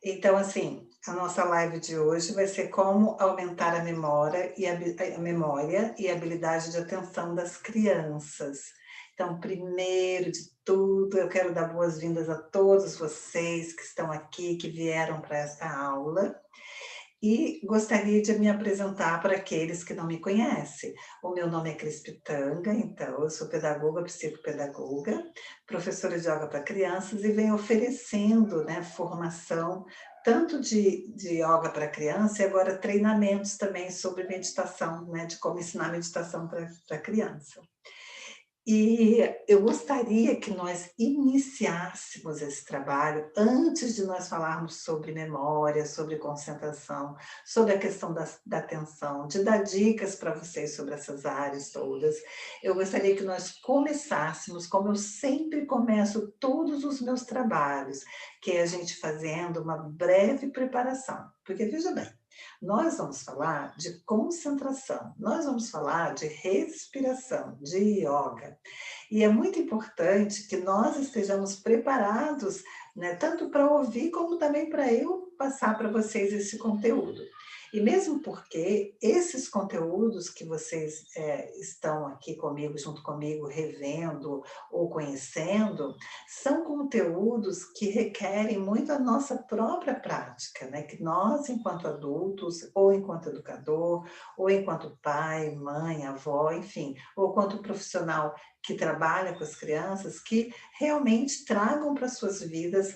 Então, assim, a nossa live de hoje vai ser como aumentar a memória e a habilidade de atenção das crianças. Então, primeiro de tudo, eu quero dar boas-vindas a todos vocês que estão aqui, que vieram para essa aula. E gostaria de me apresentar para aqueles que não me conhecem. O meu nome é Cris Pitanga, então eu sou pedagoga, psicopedagoga, professora de yoga para crianças e venho oferecendo, né, formação tanto de yoga para criança e agora treinamentos também sobre meditação, né, de como ensinar meditação para criança. E eu gostaria que nós iniciássemos esse trabalho antes de nós falarmos sobre memória, sobre concentração, sobre a questão da atenção, de dar dicas para vocês sobre essas áreas todas. Eu gostaria que nós começássemos, como eu sempre começo todos os meus trabalhos, que é a gente fazendo uma breve preparação. Porque, veja bem, nós vamos falar de concentração, nós vamos falar de respiração, de yoga. E é muito importante que nós estejamos preparados, né, tanto para ouvir como também para eu passar para vocês esse conteúdo. E mesmo porque esses conteúdos que vocês estão aqui comigo, junto comigo, revendo ou conhecendo, são conteúdos que requerem muito a nossa própria prática, né? Que nós, enquanto adultos, ou enquanto educador, ou enquanto pai, mãe, avó, enfim, ou enquanto profissional que trabalha com as crianças, que realmente tragam para suas vidas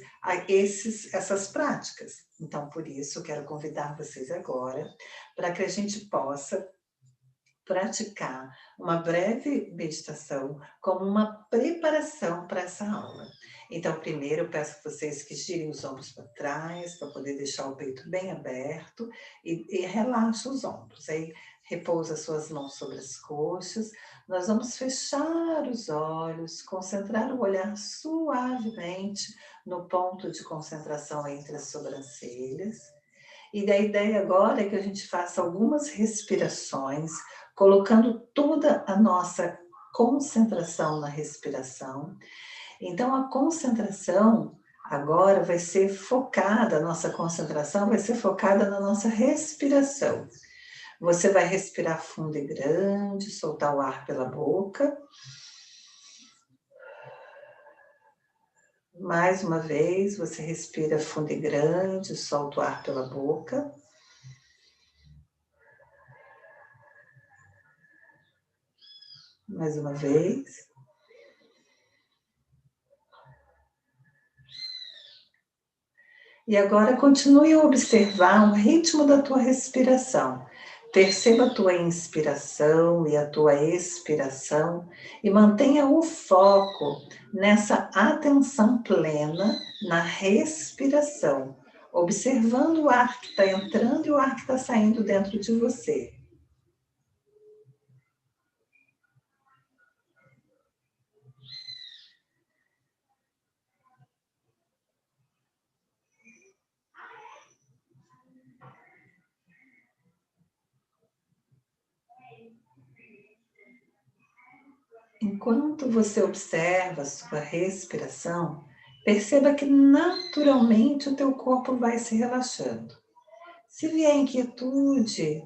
essas práticas. Então, por isso, eu quero convidar vocês agora para que a gente possa praticar uma breve meditação como uma preparação para essa aula. Então, primeiro eu peço a vocês que girem os ombros para trás, para poder deixar o peito bem aberto e relaxa os ombros. Aí repousa as suas mãos sobre as coxas. Nós vamos fechar os olhos, concentrar o olhar suavemente no ponto de concentração entre as sobrancelhas. E a ideia agora é que a gente faça algumas respirações, colocando toda a nossa concentração na respiração. Então, a concentração agora vai ser focada, a nossa concentração vai ser focada na nossa respiração. Você vai respirar fundo e grande, soltar o ar pela boca. Mais uma vez, você respira fundo e grande, solta o ar pela boca. Mais uma vez. E agora continue a observar o ritmo da tua respiração. Perceba a tua inspiração e a tua expiração e mantenha o foco nessa atenção plena na respiração, observando o ar que está entrando e o ar que está saindo dentro de você. Enquanto você observa a sua respiração, perceba que naturalmente o teu corpo vai se relaxando. Se vier inquietude,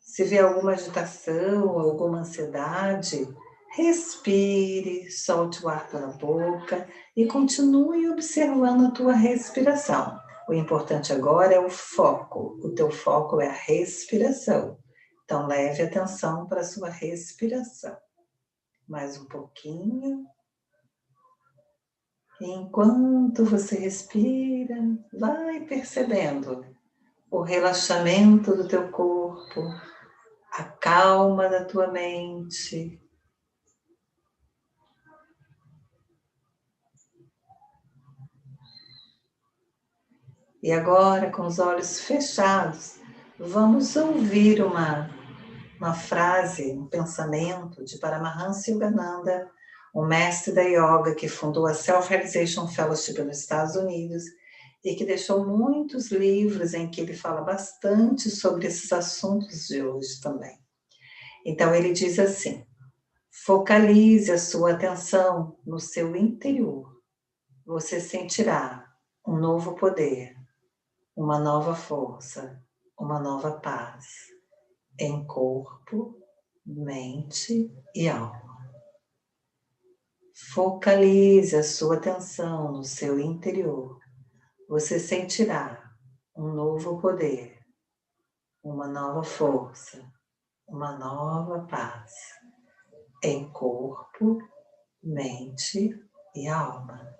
se vier alguma agitação, alguma ansiedade, respire, solte o ar pela boca e continue observando a tua respiração. O importante agora é o foco. O teu foco é a respiração. Então leve atenção para a sua respiração. Mais um pouquinho. Enquanto você respira, vai percebendo o relaxamento do teu corpo, a calma da tua mente. E agora, com os olhos fechados, vamos ouvir uma frase, um pensamento de Paramahansa Yogananda, um mestre da yoga que fundou a Self-Realization Fellowship nos Estados Unidos e que deixou muitos livros em que ele fala bastante sobre esses assuntos de hoje também. Então ele diz assim: focalize a sua atenção no seu interior. Você sentirá um novo poder, uma nova força, uma nova paz em corpo, mente e alma. Focalize a sua atenção no seu interior. Você sentirá um novo poder, uma nova força, uma nova paz em corpo, mente e alma.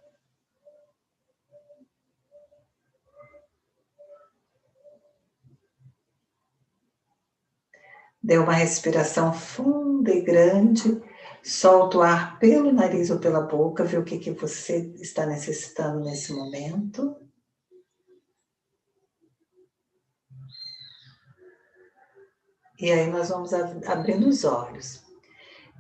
Dê uma respiração funda e grande, solta o ar pelo nariz ou pela boca, vê o que você está necessitando nesse momento. E aí nós vamos abrindo os olhos.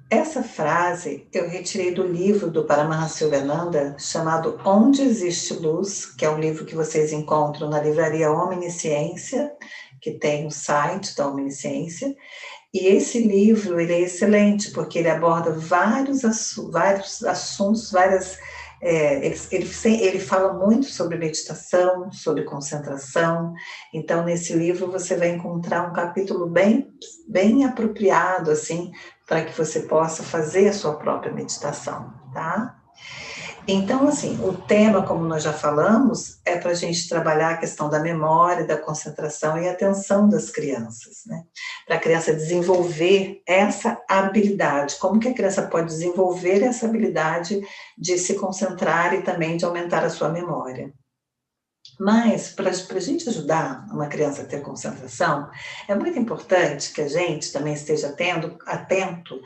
Essa frase eu retirei do livro do Paramahansa Yogananda, chamado Onde Existe Luz, que é um livro que vocês encontram na livraria Omnisciência, que tem o site da Omnisciência. E esse livro ele é excelente, porque ele aborda vários assuntos, ele fala muito sobre meditação, sobre concentração. Então, nesse livro você vai encontrar um capítulo bem apropriado, assim, para que você possa fazer a sua própria meditação, tá? Então, assim, o tema, como nós já falamos, é para a gente trabalhar a questão da memória, da concentração e atenção das crianças, né? Para a criança desenvolver essa habilidade. Como que a criança pode desenvolver essa habilidade de se concentrar e também de aumentar a sua memória? Mas, para a gente ajudar uma criança a ter concentração, é muito importante que a gente também esteja atento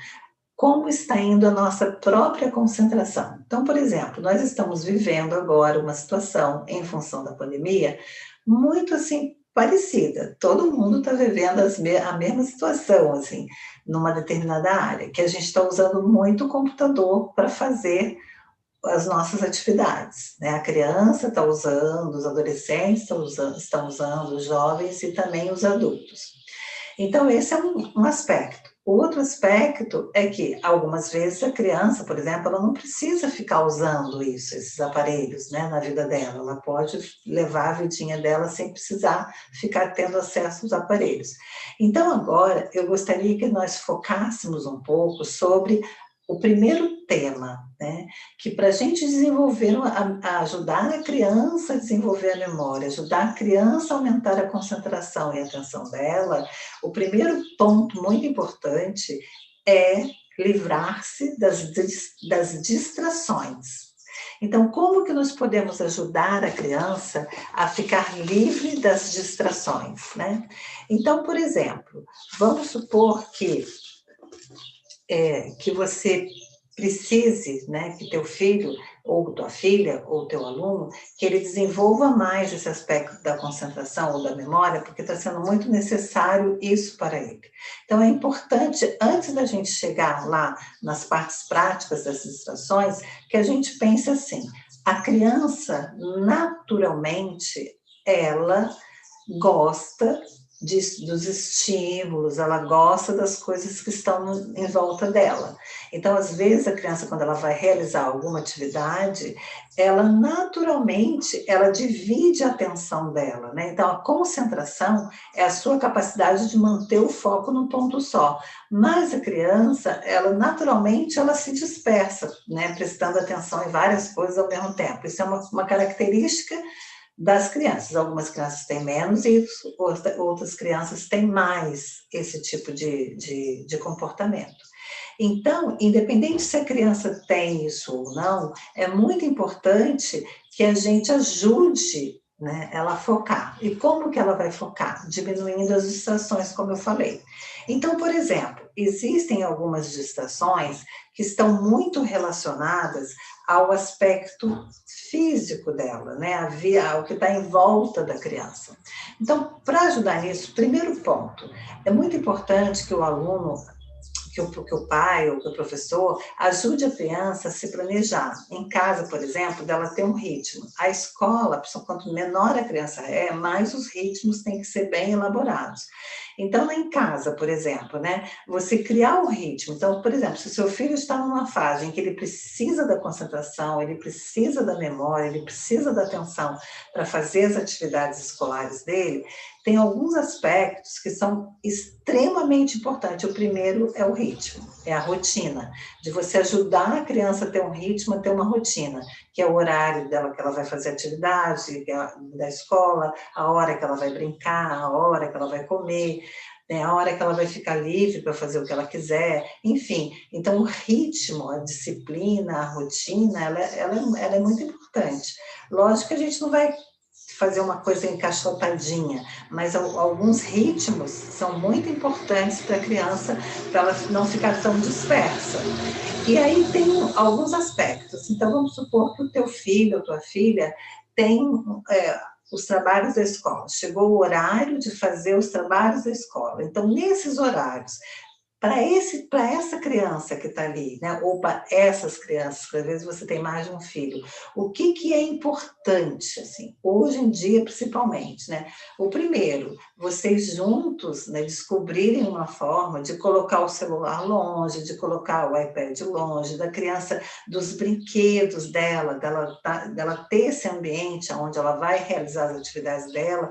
como está indo a nossa própria concentração. Então, por exemplo, nós estamos vivendo agora uma situação, em função da pandemia, muito assim, parecida. Todo mundo está vivendo a mesma situação, assim, numa determinada área, que a gente está usando muito o computador para fazer as nossas atividades, né? A criança está usando, os adolescentes estão usando, os jovens e também os adultos. Então, esse é um aspecto. O outro aspecto é que, algumas vezes, a criança, por exemplo, ela não precisa ficar usando esses aparelhos, né, na vida dela. Ela pode levar a vidinha dela sem precisar ficar tendo acesso aos aparelhos. Então, agora, eu gostaria que nós focássemos um pouco sobre o primeiro tema, né, que para a gente desenvolver, ajudar a criança a desenvolver a memória, ajudar a criança a aumentar a concentração e a atenção dela, o primeiro ponto muito importante é livrar-se das distrações. Então, como que nós podemos ajudar a criança a ficar livre das distrações, né? Então, por exemplo, vamos supor que você precise, né, que teu filho, ou tua filha, ou teu aluno, que ele desenvolva mais esse aspecto da concentração ou da memória, porque está sendo muito necessário isso para ele. Então, é importante, antes da gente chegar lá nas partes práticas das distrações, que a gente pense assim, a criança, naturalmente, ela gosta dos estímulos, ela gosta das coisas que estão em volta dela. Então, às vezes, a criança, quando ela vai realizar alguma atividade, ela naturalmente, ela divide a atenção dela, né? Então, a concentração é a sua capacidade de manter o foco num ponto só. Mas a criança, ela naturalmente, ela se dispersa, né? Prestando atenção em várias coisas ao mesmo tempo. Isso é uma característica das crianças. Algumas crianças têm menos e outras crianças têm mais esse tipo de comportamento. Então, independente se a criança tem isso ou não, é muito importante que a gente ajude, né, ela a focar. E como que ela vai focar? Diminuindo as distrações, como eu falei. Então, por exemplo, existem algumas distrações que estão muito relacionadas ao aspecto físico dela, né? Ao que está em volta da criança. Então, para ajudar nisso, primeiro ponto, é muito importante que o aluno, que o pai ou que o professor ajude a criança a se planejar. Em casa, por exemplo, dela ter um ritmo. A escola, quanto menor a criança é, mais os ritmos têm que ser bem elaborados. Então, lá em casa, por exemplo, né, você criar o ritmo. Então, por exemplo, se o seu filho está numa fase em que ele precisa da concentração, ele precisa da memória, ele precisa da atenção para fazer as atividades escolares dele, tem alguns aspectos que são extremamente importantes. O primeiro é o ritmo, é a rotina, de você ajudar a criança a ter um ritmo, a ter uma rotina, que é o horário dela que ela vai fazer atividade da escola, a hora que ela vai brincar, a hora que ela vai comer, né, a hora que ela vai ficar livre para fazer o que ela quiser, enfim. Então, o ritmo, a disciplina, a rotina, ela é muito importante. Lógico que a gente não vai fazer uma coisa encaixotadinha, mas alguns ritmos são muito importantes para a criança, para ela não ficar tão dispersa. E aí tem alguns aspectos. Então, vamos supor que o teu filho ou tua filha tem é, os trabalhos da escola. Chegou o horário de fazer os trabalhos da escola. Então, nesses horários, para essa criança que está ali, né, ou para essas crianças, porque às vezes você tem mais de um filho, o que que é importante, assim, hoje em dia principalmente, né? O primeiro, vocês juntos, né, descobrirem uma forma de colocar o celular longe, de colocar o iPad longe, da criança, dos brinquedos dela ter esse ambiente onde ela vai realizar as atividades dela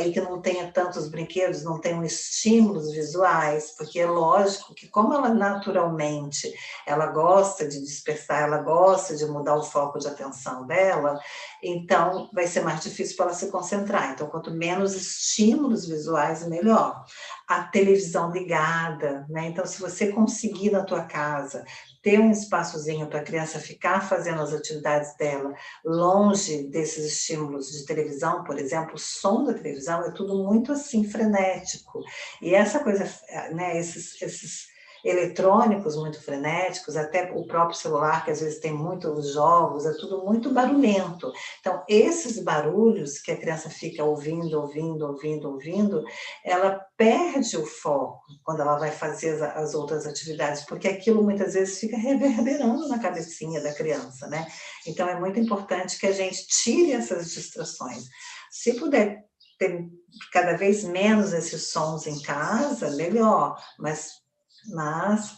e que não tenha tantos brinquedos, não tenham estímulos visuais, porque é lógico que como ela naturalmente, ela gosta de dispersar, ela gosta de mudar o foco de atenção dela, então vai ser mais difícil para ela se concentrar. Então, quanto menos estímulos visuais, melhor. A televisão ligada, né? Então, se você conseguir na tua casa ter um espaçozinho para a criança ficar fazendo as atividades dela, longe desses estímulos de televisão, por exemplo, o som da televisão é tudo muito assim frenético. E essa coisa, né, esses eletrônicos muito frenéticos, até o próprio celular, que às vezes tem muitos jogos, é tudo muito barulhento. Então, esses barulhos que a criança fica ouvindo, ouvindo, ouvindo, ouvindo, ela perde o foco quando ela vai fazer as outras atividades, porque aquilo muitas vezes fica reverberando na cabecinha da criança, né? Então, é muito importante que a gente tire essas distrações. Se puder ter cada vez menos esses sons em casa, melhor, mas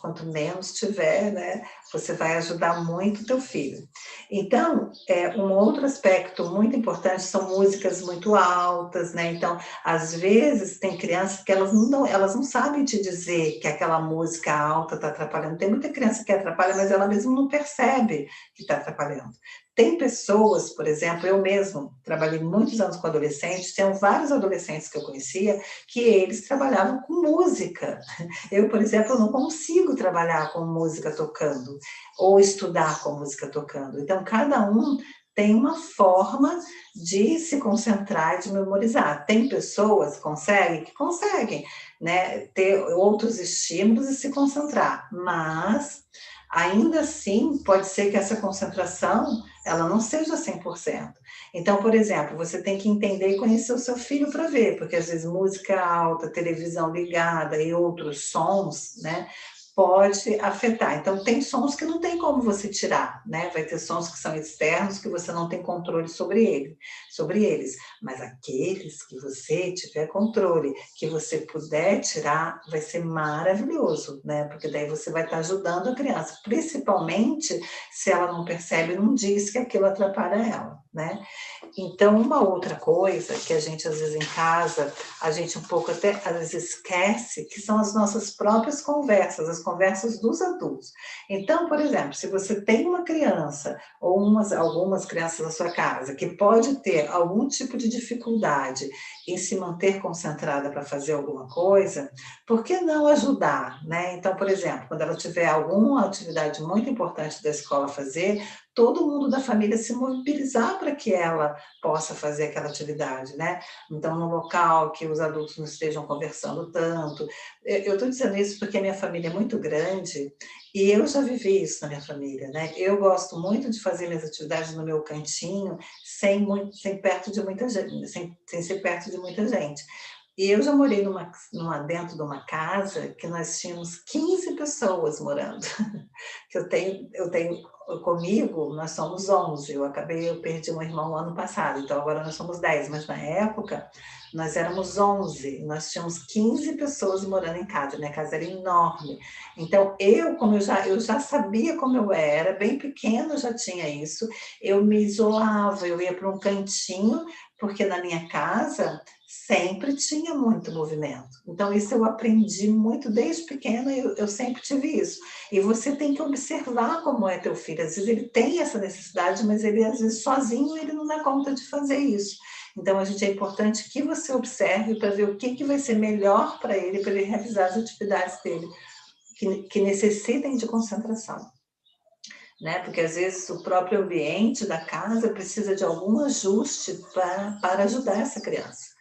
quanto menos tiver, né, você vai ajudar muito o teu filho. Então, um outro aspecto muito importante são músicas muito altas, né? Então, às vezes tem crianças que elas não sabem te dizer que aquela música alta está atrapalhando. Tem muita criança que atrapalha, mas ela mesmo não percebe que está atrapalhando. Tem pessoas, por exemplo, eu mesmo trabalhei muitos anos com adolescentes, tinham vários adolescentes que eu conhecia que eles trabalhavam com música. Eu, por exemplo, não consigo trabalhar com música tocando ou estudar com música tocando. Então, cada um tem uma forma de se concentrar e de memorizar. Tem pessoas que conseguem, né, ter outros estímulos e se concentrar, mas ainda assim pode ser que essa concentração ela não seja 100%. Então, por exemplo, você tem que entender e conhecer o seu filho para ver, porque às vezes música alta, televisão ligada e outros sons, né, pode afetar. Então, tem sons que não tem como você tirar, né? Vai ter sons que são externos que você não tem controle sobre eles. Mas aqueles que você tiver controle, que você puder tirar, vai ser maravilhoso, né? Porque daí você vai estar ajudando a criança, principalmente se ela não percebe, não diz que aquilo atrapalha ela, né? Então, uma outra coisa que a gente, às vezes, em casa, a gente um pouco até, às vezes, esquece, que são as nossas próprias conversas, as conversas dos adultos. Então, por exemplo, se você tem uma criança, ou algumas crianças na sua casa, que pode ter algum tipo de dificuldade em se manter concentrada para fazer alguma coisa, por que não ajudar, né? Então, por exemplo, quando ela tiver alguma atividade muito importante da escola a fazer, todo mundo da família se mobilizar para que ela possa fazer aquela atividade, né? Então, num local que os adultos não estejam conversando tanto. Eu estou dizendo isso porque a minha família é muito grande e eu já vivi isso na minha família, né? Eu gosto muito de fazer minhas atividades no meu cantinho, sem perto de muita gente, sem ser perto de muita gente. E eu já morei dentro de uma casa que nós tínhamos 15 pessoas morando. Que eu tenho comigo, nós somos 11. Eu perdi um irmão ano passado, então agora nós somos 10, mas na época nós éramos 11, nós tínhamos 15 pessoas morando em casa, minha casa era enorme. Então como eu já sabia como eu era, bem pequena eu já tinha isso, eu me isolava, eu ia para um cantinho, porque na minha casa sempre tinha muito movimento. Então isso eu aprendi muito desde pequena, eu sempre tive isso. E você tem que observar como é teu filho. Às vezes ele tem essa necessidade, mas ele às vezes sozinho ele não dá conta de fazer isso. Então a gente é importante que você observe para ver o que que vai ser melhor para ele realizar as atividades dele, que necessitem de concentração, né? Porque às vezes o próprio ambiente da casa precisa de algum ajuste para ajudar essa criança.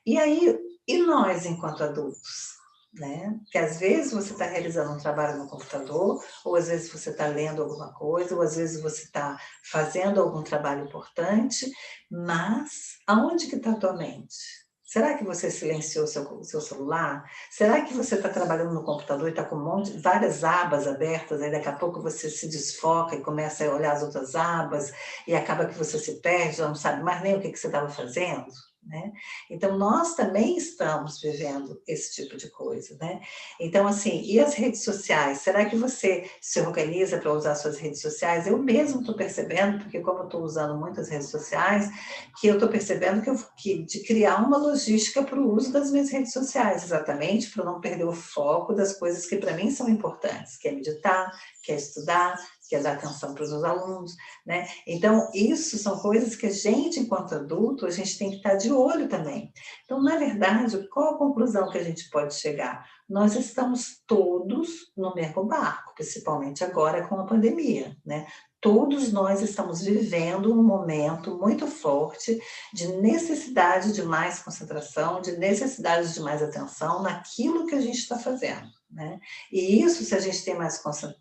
E aí, e nós enquanto adultos? Né? Porque às vezes você está realizando um trabalho no computador, ou às vezes você está lendo alguma coisa, ou às vezes você está fazendo algum trabalho importante, mas aonde que está a tua mente? Será que você silenciou o seu celular? Será que você está trabalhando no computador e está com várias abas abertas, aí daqui a pouco você se desfoca e começa a olhar as outras abas, e acaba que você se perde, já não sabe mais nem o que que você estava fazendo? Né? Então, nós também estamos vivendo esse tipo de coisa, né? Então, assim, e as redes sociais? Será que você se organiza para usar suas redes sociais? Eu mesmo estou percebendo, porque como eu estou usando muitas redes sociais, que eu estou percebendo de criar uma logística para o uso das minhas redes sociais, exatamente para não perder o foco das coisas que para mim são importantes, que é meditar, que é estudar, que é dar atenção para os meus alunos, né? Então, isso são coisas que a gente, enquanto adulto, a gente tem que estar de olho também. Então, na verdade, qual a conclusão que a gente pode chegar? Nós estamos todos no mesmo barco, principalmente agora com a pandemia, né? Todos nós estamos vivendo um momento muito forte de necessidade de mais concentração, de necessidade de mais atenção naquilo que a gente está fazendo, né? E isso, se a gente tem mais concentração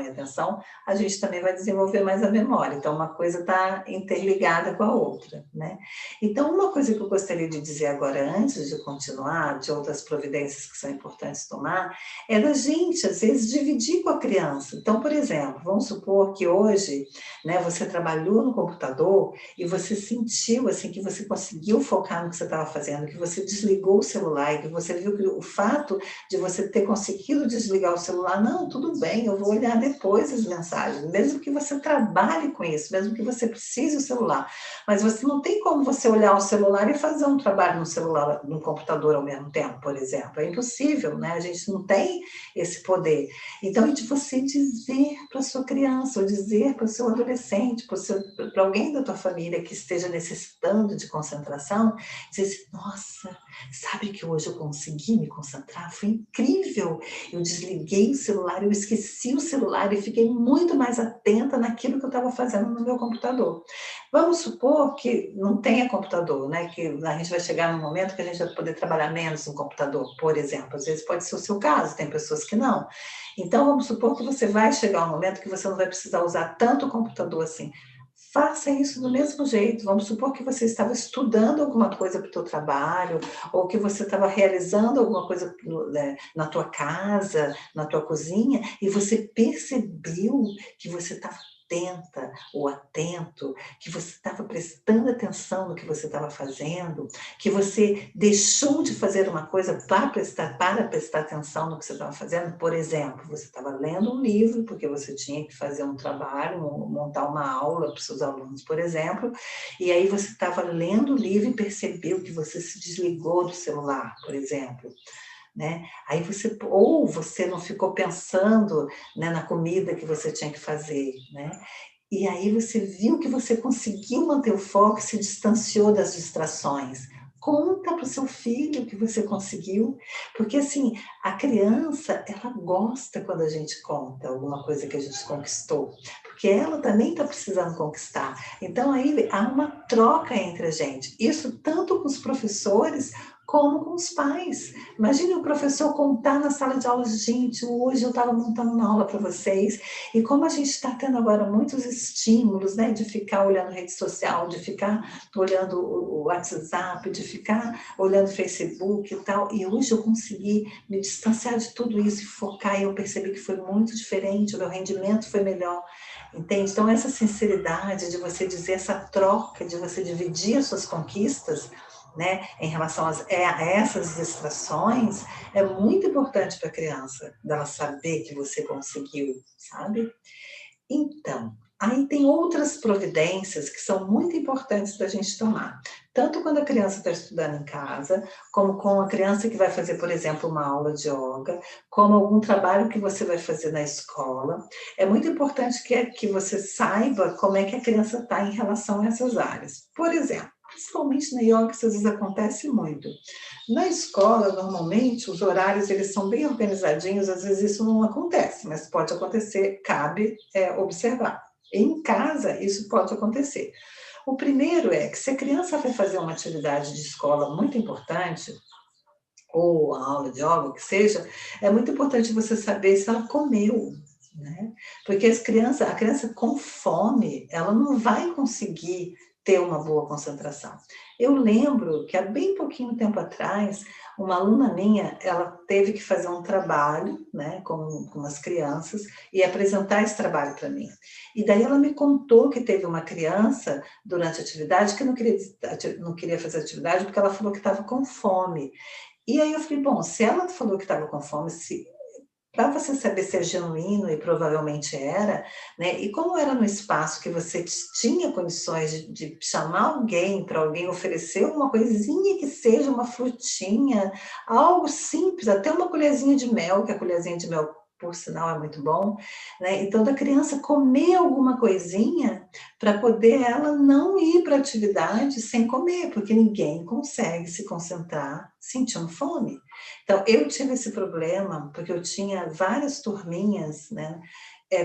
e atenção, a gente também vai desenvolver mais a memória. Então, uma coisa está interligada com a outra, né? Então, uma coisa que eu gostaria de dizer agora, antes de continuar, de outras providências que são importantes tomar, é da gente, às vezes, dividir com a criança. Então, por exemplo, vamos supor que hoje, né, você trabalhou no computador e você sentiu, assim, que você conseguiu focar no que você estava fazendo, que você desligou o celular e que você viu que o fato de você ter conseguido desligar o celular, não, tudo bem, eu vou olhar depois as mensagens, mesmo que você trabalhe com isso, mesmo que você precise do celular, mas você não tem como você olhar o celular e fazer um trabalho no celular, no computador ao mesmo tempo, por exemplo, é impossível, né? A gente não tem esse poder. Então, é de você dizer para a sua criança, ou dizer para o seu adolescente, para alguém da tua família que esteja necessitando de concentração, dizer assim, nossa, sabe que hoje eu consegui me concentrar? Foi incrível! Eu desliguei o celular, eu esqueci o celular e fiquei muito mais atenta naquilo que eu estava fazendo no meu computador. Vamos supor que não tenha computador, né? Que a gente vai chegar num momento que a gente vai poder trabalhar menos no computador, por exemplo. Às vezes pode ser o seu caso, tem pessoas que não. Então, vamos supor que você vai chegar um momento que você não vai precisar usar tanto o computador assim. Faça isso do mesmo jeito. Vamos supor que você estava estudando alguma coisa para o teu trabalho, ou que você estava realizando alguma coisa na tua casa, na tua cozinha, e você percebeu que você estava atenta ou atento, que você estava prestando atenção no que você estava fazendo, que você deixou de fazer uma coisa para prestar atenção no que você estava fazendo. Por exemplo, você estava lendo um livro, porque você tinha que fazer um trabalho, montar uma aula para os seus alunos, por exemplo, e aí você estava lendo o livro e percebeu que você se desligou do celular, por exemplo. Né? Aí ou você não ficou pensando, né, na comida que você tinha que fazer, né? E aí você viu que você conseguiu manter o foco e se distanciou das distrações. Conta para o seu filho que você conseguiu, porque assim, a criança, ela gosta quando a gente conta alguma coisa que a gente conquistou, porque ela também está precisando conquistar. Então aí há uma troca entre a gente, isso tanto com os professores, como com os pais. Imagine o professor contar na sala de aula: "Gente, hoje eu estava montando uma aula para vocês, e como a gente está tendo agora muitos estímulos, né, de ficar olhando rede social, de ficar olhando o WhatsApp, de ficar olhando Facebook e tal, e hoje eu consegui me distanciar de tudo isso e focar, e eu percebi que foi muito diferente, o meu rendimento foi melhor", entende? Então essa sinceridade de você dizer, essa troca, de você dividir as suas conquistas, né, em relação a essas distrações, é muito importante para a criança, dela saber que você conseguiu, sabe? Então, aí tem outras providências que são muito importantes da gente tomar, tanto quando a criança está estudando em casa, como com a criança que vai fazer, por exemplo, uma aula de yoga, como algum trabalho que você vai fazer na escola. É muito importante que você saiba como é que a criança está em relação a essas áreas. Por exemplo, principalmente na yoga, isso às vezes acontece muito. Na escola, normalmente, os horários eles são bem organizadinhos, às vezes isso não acontece, mas pode acontecer, cabe observar. Em casa, isso pode acontecer. O primeiro é que se a criança vai fazer uma atividade de escola muito importante, ou a aula de yoga, o que seja, é muito importante você saber se ela comeu, né? Porque a criança com fome, ela não vai conseguir ter uma boa concentração. Eu lembro que há bem pouquinho tempo atrás, uma aluna minha, ela teve que fazer um trabalho, né, com as crianças e apresentar esse trabalho para mim. E daí ela me contou que teve uma criança durante a atividade que não queria fazer atividade porque ela falou que estava com fome. E aí eu falei: "Bom, se ela falou que estava com fome, se para você saber se é genuíno, e provavelmente era, né, e como era no espaço que você tinha condições de chamar alguém, para alguém oferecer uma coisinha que seja uma frutinha, algo simples, até uma colherzinha de mel, que a colherzinha de mel, por sinal, é muito bom, né, então da criança comer alguma coisinha, para poder ela não ir para a atividade sem comer, porque ninguém consegue se concentrar sentindo fome. Então, eu tive esse problema, porque eu tinha várias turminhas, né,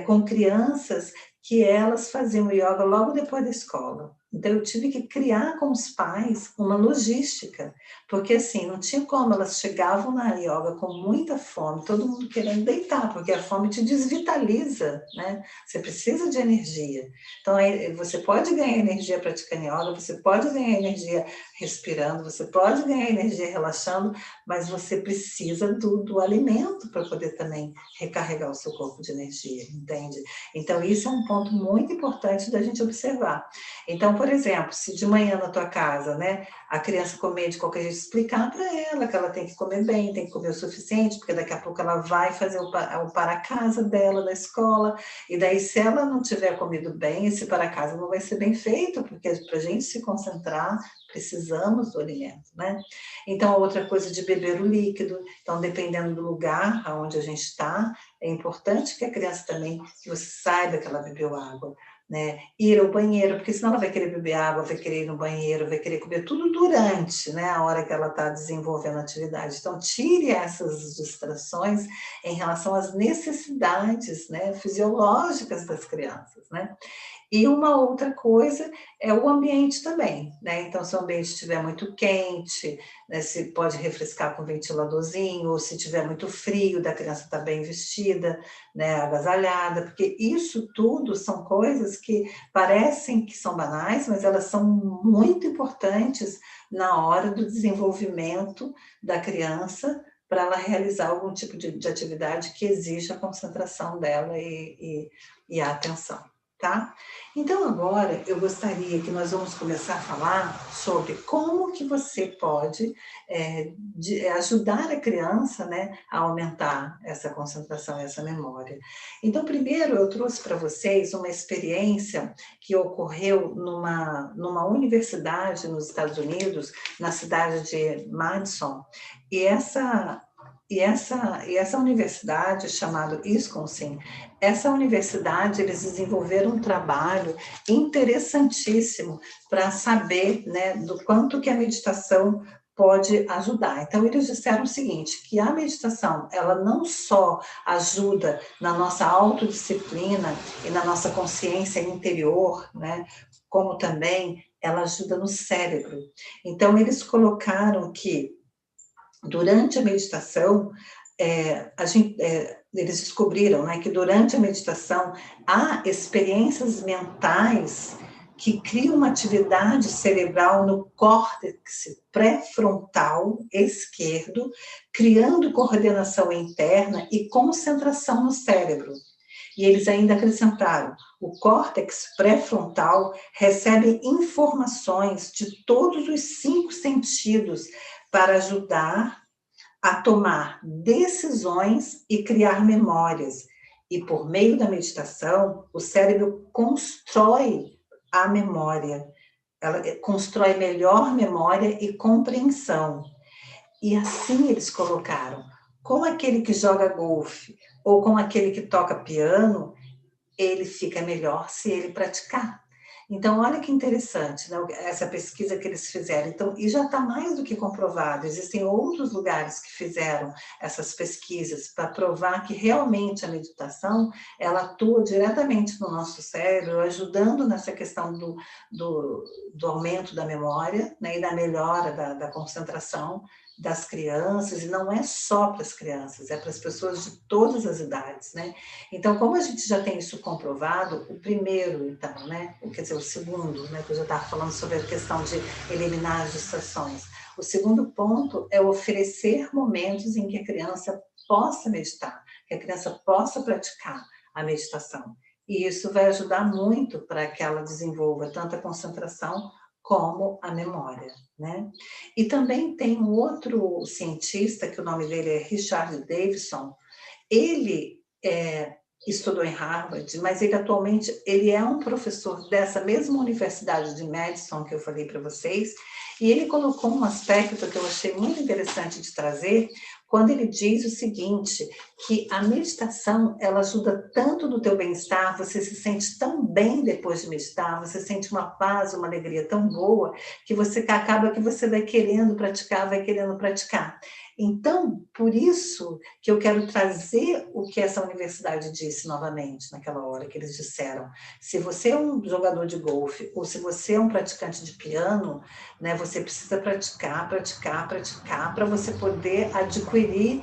com crianças que elas faziam ioga logo depois da escola. Então, eu tive que criar com os pais uma logística, porque assim, não tinha como, elas chegavam na ioga com muita fome, todo mundo querendo deitar, porque a fome te desvitaliza, né? Você precisa de energia. Então, aí, você pode ganhar energia praticando ioga, você pode ganhar energia respirando, você pode ganhar energia relaxando, mas você precisa do alimento para poder também recarregar o seu corpo de energia, entende? Então, isso é um ponto muito importante da gente observar. Então, por exemplo, se de manhã na tua casa, né, a criança comer de qualquer jeito, explicar para ela que ela tem que comer bem, tem que comer o suficiente, porque daqui a pouco ela vai fazer o para-casa dela da escola, e daí se ela não tiver comido bem, esse para-casa não vai ser bem feito, porque para a gente se concentrar, precisamos do alimento, né? Então, a outra coisa de beber o líquido, então dependendo do lugar aonde a gente está, é importante que a criança também, que você saiba que ela bebeu água, né? Ir ao banheiro, porque senão ela vai querer beber água, vai querer ir no banheiro, vai querer comer tudo durante, né, a hora que ela está desenvolvendo a atividade. Então, tire essas distrações em relação às necessidades, né, fisiológicas das crianças, né? E uma outra coisa é o ambiente também, né, então se o ambiente estiver muito quente, né, se pode refrescar com ventiladorzinho, ou se tiver muito frio, da criança estar bem vestida, né, agasalhada, porque isso tudo são coisas que parecem que são banais, mas elas são muito importantes na hora do desenvolvimento da criança, para ela realizar algum tipo de atividade que exija a concentração dela e a atenção, tá? Então agora eu gostaria que nós vamos começar a falar sobre como que você pode ajudar a criança, né, a aumentar essa concentração, essa memória. Então primeiro eu trouxe para vocês uma experiência que ocorreu numa universidade nos Estados Unidos, na cidade de Madison, e essa universidade chamada Wisconsin, essa universidade, eles desenvolveram um trabalho interessantíssimo para saber, né, do quanto que a meditação pode ajudar. Então, eles disseram o seguinte, que a meditação, ela não só ajuda na nossa autodisciplina e na nossa consciência interior, né, como também ela ajuda no cérebro. Então, eles colocaram que Durante a meditação, eles descobriram, né, que durante a meditação há experiências mentais que criam uma atividade cerebral no córtex pré-frontal esquerdo, criando coordenação interna e concentração no cérebro. E eles ainda acrescentaram: o córtex pré-frontal recebe informações de todos os 5 sentidos para ajudar a tomar decisões e criar memórias. E por meio da meditação, o cérebro constrói a memória. Ela constrói melhor memória e compreensão. E assim eles colocaram: com aquele que joga golfe ou com aquele que toca piano, ele fica melhor se ele praticar. Então, olha que interessante, né, essa pesquisa que eles fizeram. Então, e já está mais do que comprovado, existem outros lugares que fizeram essas pesquisas para provar que realmente a meditação, ela atua diretamente no nosso cérebro, ajudando nessa questão do, do aumento da memória, né, e da melhora da concentração das crianças, e não é só para as crianças, é para as pessoas de todas as idades, né? Então, como a gente já tem isso comprovado, o primeiro, então, né, quer dizer, o segundo, né, que eu já estava falando sobre a questão de eliminar as distrações. O segundo ponto é oferecer momentos em que a criança possa meditar, que a criança possa praticar a meditação. E isso vai ajudar muito para que ela desenvolva tanto a concentração como a memória, né? E também tem um outro cientista, que o nome dele é Richard Davidson. Ele estudou em Harvard, mas ele atualmente ele é um professor dessa mesma universidade de Madison que eu falei para vocês, e ele colocou um aspecto que eu achei muito interessante de trazer, quando ele diz o seguinte, que a meditação, ela ajuda tanto no teu bem-estar, você se sente tão bem depois de meditar, você sente uma paz, uma alegria tão boa, que você acaba que você vai querendo praticar, vai querendo praticar. Então, por isso que eu quero trazer o que essa universidade disse novamente, naquela hora que eles disseram: se você é um jogador de golfe ou se você é um praticante de piano, né, você precisa praticar, praticar, praticar para você poder adquirir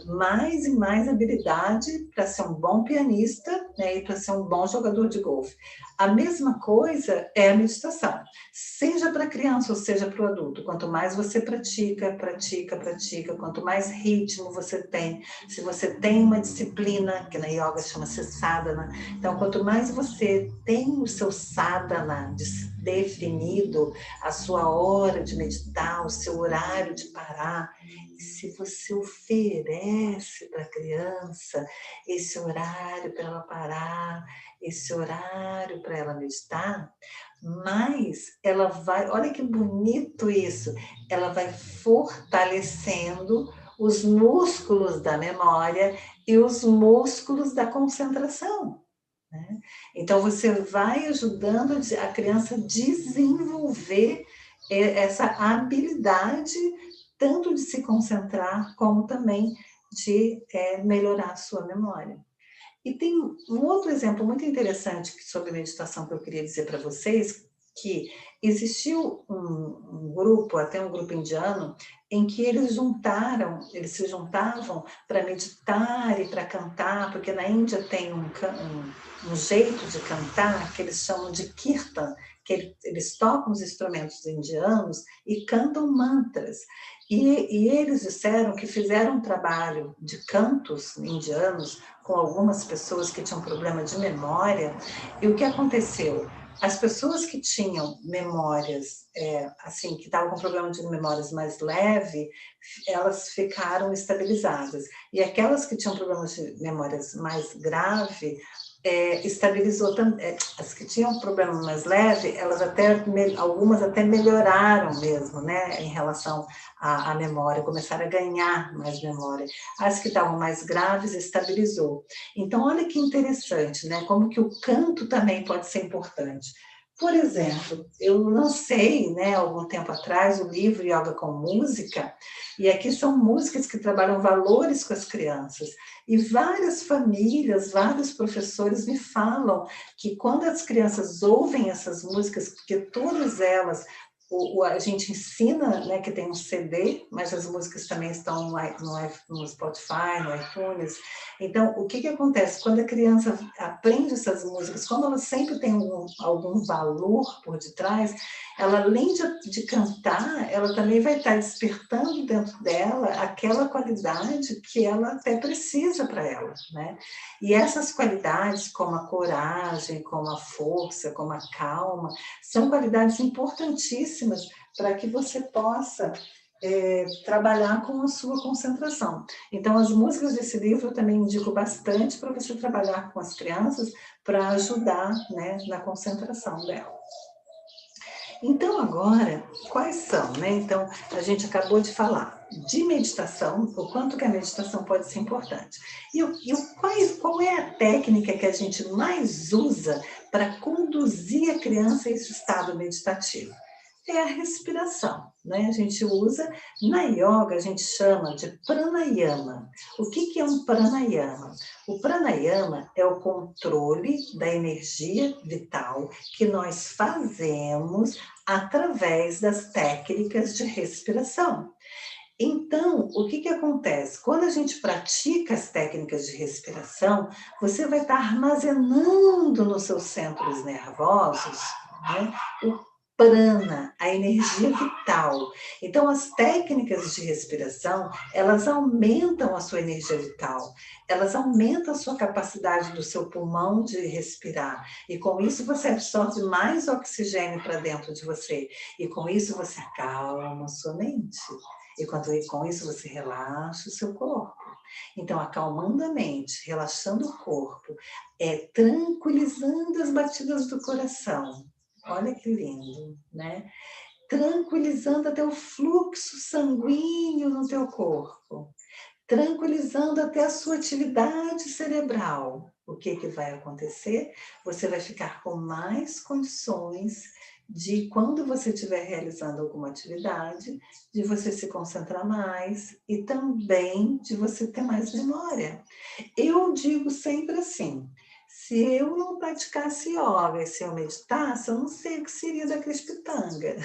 mais e mais habilidade para ser um bom pianista, né, e para ser um bom jogador de golfe. A mesma coisa é a meditação, seja para criança ou seja para o adulto. Quanto mais você pratica, pratica, pratica, quanto mais ritmo você tem, se você tem uma disciplina, que na yoga chama-se sadhana, então quanto mais você tem o seu sadhana definido, a sua hora de meditar, o seu horário de parar, e se você oferece para a criança esse horário para ela parar, esse horário para ela meditar, mas ela vai, olha que bonito isso, ela vai fortalecendo os músculos da memória e os músculos da concentração, né? Então você vai ajudando a criança a desenvolver essa habilidade tanto de se concentrar como também de melhorar a sua memória. E tem um outro exemplo muito interessante sobre meditação que eu queria dizer para vocês, que existiu um grupo, até um grupo indiano, em que eles se juntavam para meditar e para cantar, porque na Índia tem um jeito de cantar que eles chamam de kirtan, que eles tocam os instrumentos indianos e cantam mantras. E eles disseram que fizeram um trabalho de cantos indianos com algumas pessoas que tinham problema de memória, e o que aconteceu? As pessoas que tinham memórias, assim, que estavam com problema de memórias mais leve, elas ficaram estabilizadas. E aquelas que tinham problemas de memórias mais grave, estabilizou também. As que tinham problema mais leve, algumas até melhoraram mesmo, né, em relação à memória, começaram a ganhar mais memória. As que estavam mais graves, estabilizou. Então, olha que interessante, né, como que o canto também pode ser importante. Por exemplo, eu lancei, né, algum tempo atrás, o livro Yoga com Música, e aqui são músicas que trabalham valores com as crianças. E várias famílias, vários professores me falam que quando as crianças ouvem essas músicas, porque todas elas, a gente ensina, né, que tem um CD, mas as músicas também estão no Spotify, no iTunes. Então, o que que acontece? Quando a criança aprende essas músicas, como ela sempre tem algum valor por detrás, ela além de cantar, ela também vai estar despertando dentro dela aquela qualidade que ela até precisa para ela, né? E essas qualidades, como a coragem, como a força, como a calma, são qualidades importantíssimas para que você possa trabalhar com a sua concentração. Então, as músicas desse livro eu também indico bastante para você trabalhar com as crianças para ajudar, né, na concentração dela. Então, agora, quais são, né? Então, a gente acabou de falar de meditação, o quanto que a meditação pode ser importante. Qual é a técnica que a gente mais usa para conduzir a criança a esse estado meditativo? É a respiração, né? A gente usa, na yoga a gente chama de pranayama. O que que é um pranayama? O pranayama é o controle da energia vital que nós fazemos através das técnicas de respiração. Então, o que que acontece? Quando a gente pratica as técnicas de respiração, você vai estar armazenando nos seus centros nervosos, né, o prana, a energia vital. Então, as técnicas de respiração, elas aumentam a sua energia vital, elas aumentam a sua capacidade do seu pulmão de respirar. E com isso você absorve mais oxigênio para dentro de você. E com isso você acalma a sua mente. E com isso você relaxa o seu corpo. Então, acalmando a mente, relaxando o corpo, tranquilizando as batidas do coração. Olha que lindo, né? Tranquilizando até o fluxo sanguíneo no teu corpo. Tranquilizando até a sua atividade cerebral. O que que vai acontecer? Você vai ficar com mais condições de, quando você estiver realizando alguma atividade, de você se concentrar mais e também de você ter mais memória. Eu digo sempre assim, se eu não praticasse yoga e se eu meditasse, eu não sei o que seria da Crispitanga.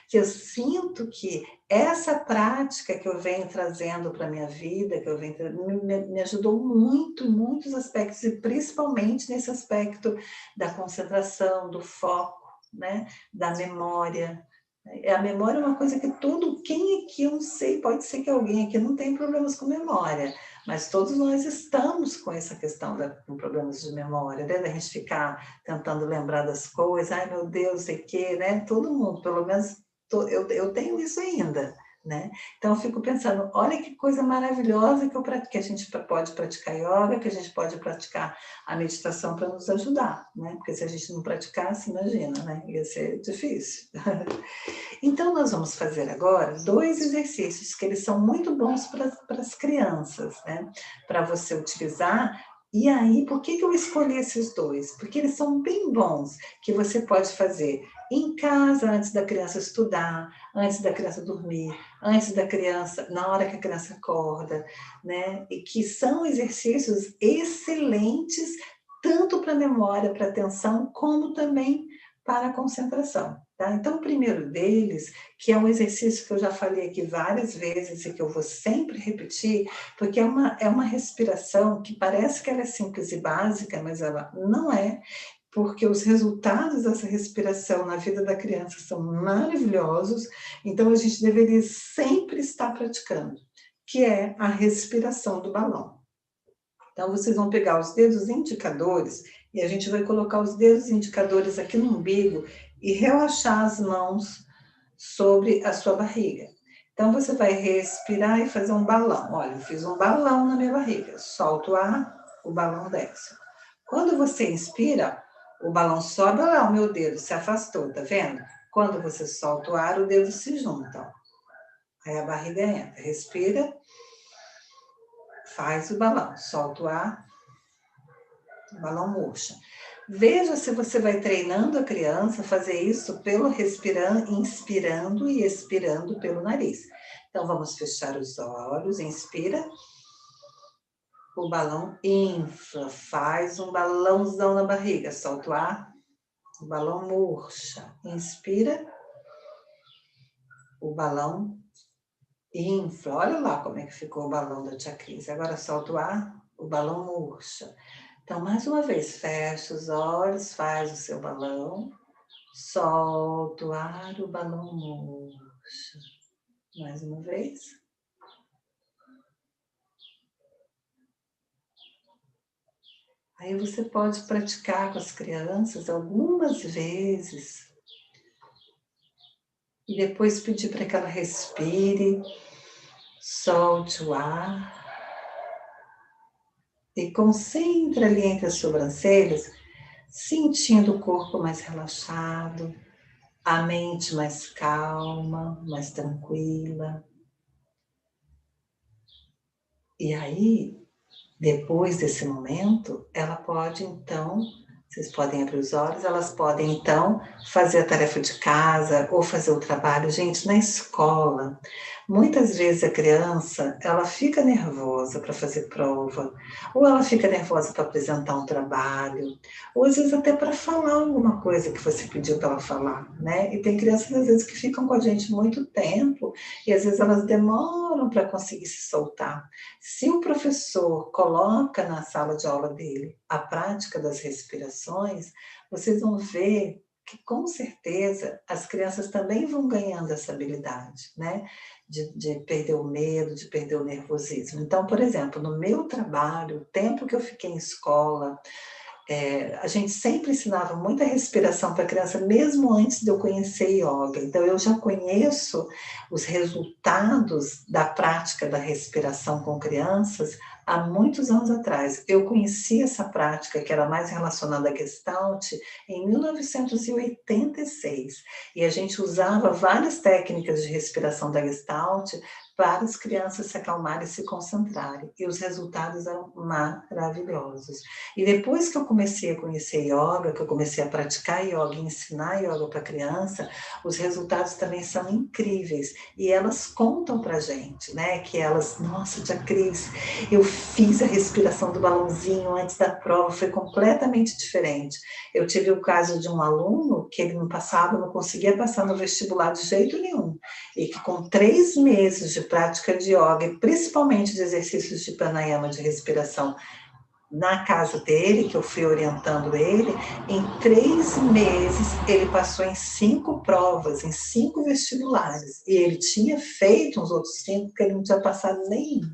Que eu sinto que essa prática que eu venho trazendo para a minha vida, que eu venho me ajudou muito em muitos aspectos, e principalmente nesse aspecto da concentração, do foco, né, da memória. A memória é uma coisa que quem aqui, eu não sei, pode ser que alguém aqui não tenha problemas com memória, mas todos nós estamos com essa questão com problemas de memória, né? Da gente ficar tentando lembrar das coisas, ai meu Deus, sei que, né? Todo mundo, pelo menos eu tenho isso ainda, né? Então eu fico pensando, olha que coisa maravilhosa que a gente pode praticar yoga, que a gente pode praticar a meditação para nos ajudar, né? Porque se a gente não praticasse, imagina, né? Ia ser difícil. Então, nós vamos fazer agora 2 exercícios que eles são muito bons para as crianças, né? Para você utilizar. E aí, por que que eu escolhi esses 2? Porque eles são bem bons, que você pode fazer em casa, antes da criança estudar, antes da criança dormir, antes da criança, na hora que a criança acorda, né? E que são exercícios excelentes, tanto para a memória, para a atenção, como também para a concentração. Tá? Então, o primeiro deles, que é um exercício que eu já falei aqui várias vezes e que eu vou sempre repetir, porque é uma respiração que parece que ela é simples e básica, mas ela não é, porque os resultados dessa respiração na vida da criança são maravilhosos, então a gente deveria sempre estar praticando, que é a respiração do balão. Então, vocês vão pegar os dedos indicadores e a gente vai colocar os dedos indicadores aqui no umbigo e relaxar as mãos sobre a sua barriga. Então, você vai respirar e fazer um balão. Olha, eu fiz um balão na minha barriga. Solto o ar, o balão desce. Quando você inspira, o balão sobe, olha lá, o meu dedo se afastou, tá vendo? Quando você solta o ar, o dedo se junta. Aí a barriga entra. Respira, faz o balão, solta o ar, o balão murcha. Veja se você vai treinando a criança a fazer isso pelo respirando, inspirando e expirando pelo nariz. Então, vamos fechar os olhos, inspira, o balão infla, faz um balãozão na barriga, solta o ar, o balão murcha, inspira, o balão infla. Olha lá como é que ficou o balão da tia Cris. Agora solta o ar, o balão murcha. Então, mais uma vez, fecha os olhos, faz o seu balão, solta o ar, o balão murcha. Mais uma vez. Aí você pode praticar com as crianças algumas vezes e depois pedir para que ela respire, solte o ar e concentre ali entre as sobrancelhas, sentindo o corpo mais relaxado, a mente mais calma, mais tranquila. E aí, depois desse momento, ela pode então, vocês podem abrir os olhos, elas podem então fazer a tarefa de casa ou fazer o trabalho. Gente, na escola, muitas vezes a criança, ela fica nervosa para fazer prova, ou ela fica nervosa para apresentar um trabalho, ou às vezes até para falar alguma coisa que você pediu para ela falar, né? E tem crianças às vezes que ficam com a gente muito tempo e às vezes elas demoram para conseguir se soltar. Se o professor coloca na sala de aula dele a prática das respirações, vocês vão ver que com certeza as crianças também vão ganhando essa habilidade, né? De perder o medo, de perder o nervosismo. Então, por exemplo, no meu trabalho, o tempo que eu fiquei em escola, a gente sempre ensinava muita respiração para a criança, mesmo antes de eu conhecer yoga. Então, eu já conheço os resultados da prática da respiração com crianças há muitos anos atrás. Eu conheci essa prática, que era mais relacionada à Gestalt, em 1986. E a gente usava várias técnicas de respiração da Gestalt para as crianças se acalmarem e se concentrarem. E os resultados eram maravilhosos. E depois que eu comecei a conhecer yoga, que eu comecei a praticar yoga e ensinar yoga para criança, os resultados também são incríveis. E elas contam para gente, né? Que elas, nossa, tia Cris, eu fiz a respiração do balãozinho antes da prova, foi completamente diferente. Eu tive o caso de um aluno que ele não passava, não conseguia passar no vestibular de jeito nenhum. E que com 3 meses de prática de yoga, e principalmente de exercícios de pranayama de respiração, na casa dele, que eu fui orientando ele, em 3 meses ele passou em 5 provas, em 5 vestibulares. E ele tinha feito uns outros 5 que ele não tinha passado nenhum.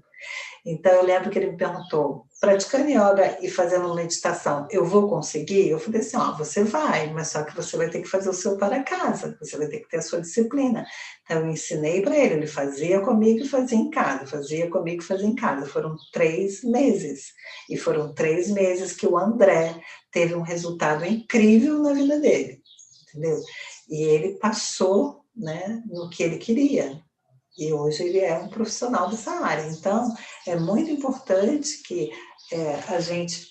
Então, eu lembro que ele me perguntou, praticando yoga e fazendo meditação, eu vou conseguir? Eu falei assim, ó, você vai, mas só que você vai ter que fazer o seu para casa, você vai ter que ter a sua disciplina. Então, eu ensinei para ele fazia comigo e fazia em casa, fazia comigo e fazia em casa. Foram 3 meses. E foram 3 meses que o André teve um resultado incrível na vida dele, entendeu? E ele passou, né, no que ele queria. E hoje ele é um profissional dessa área. Então, é muito importante que a gente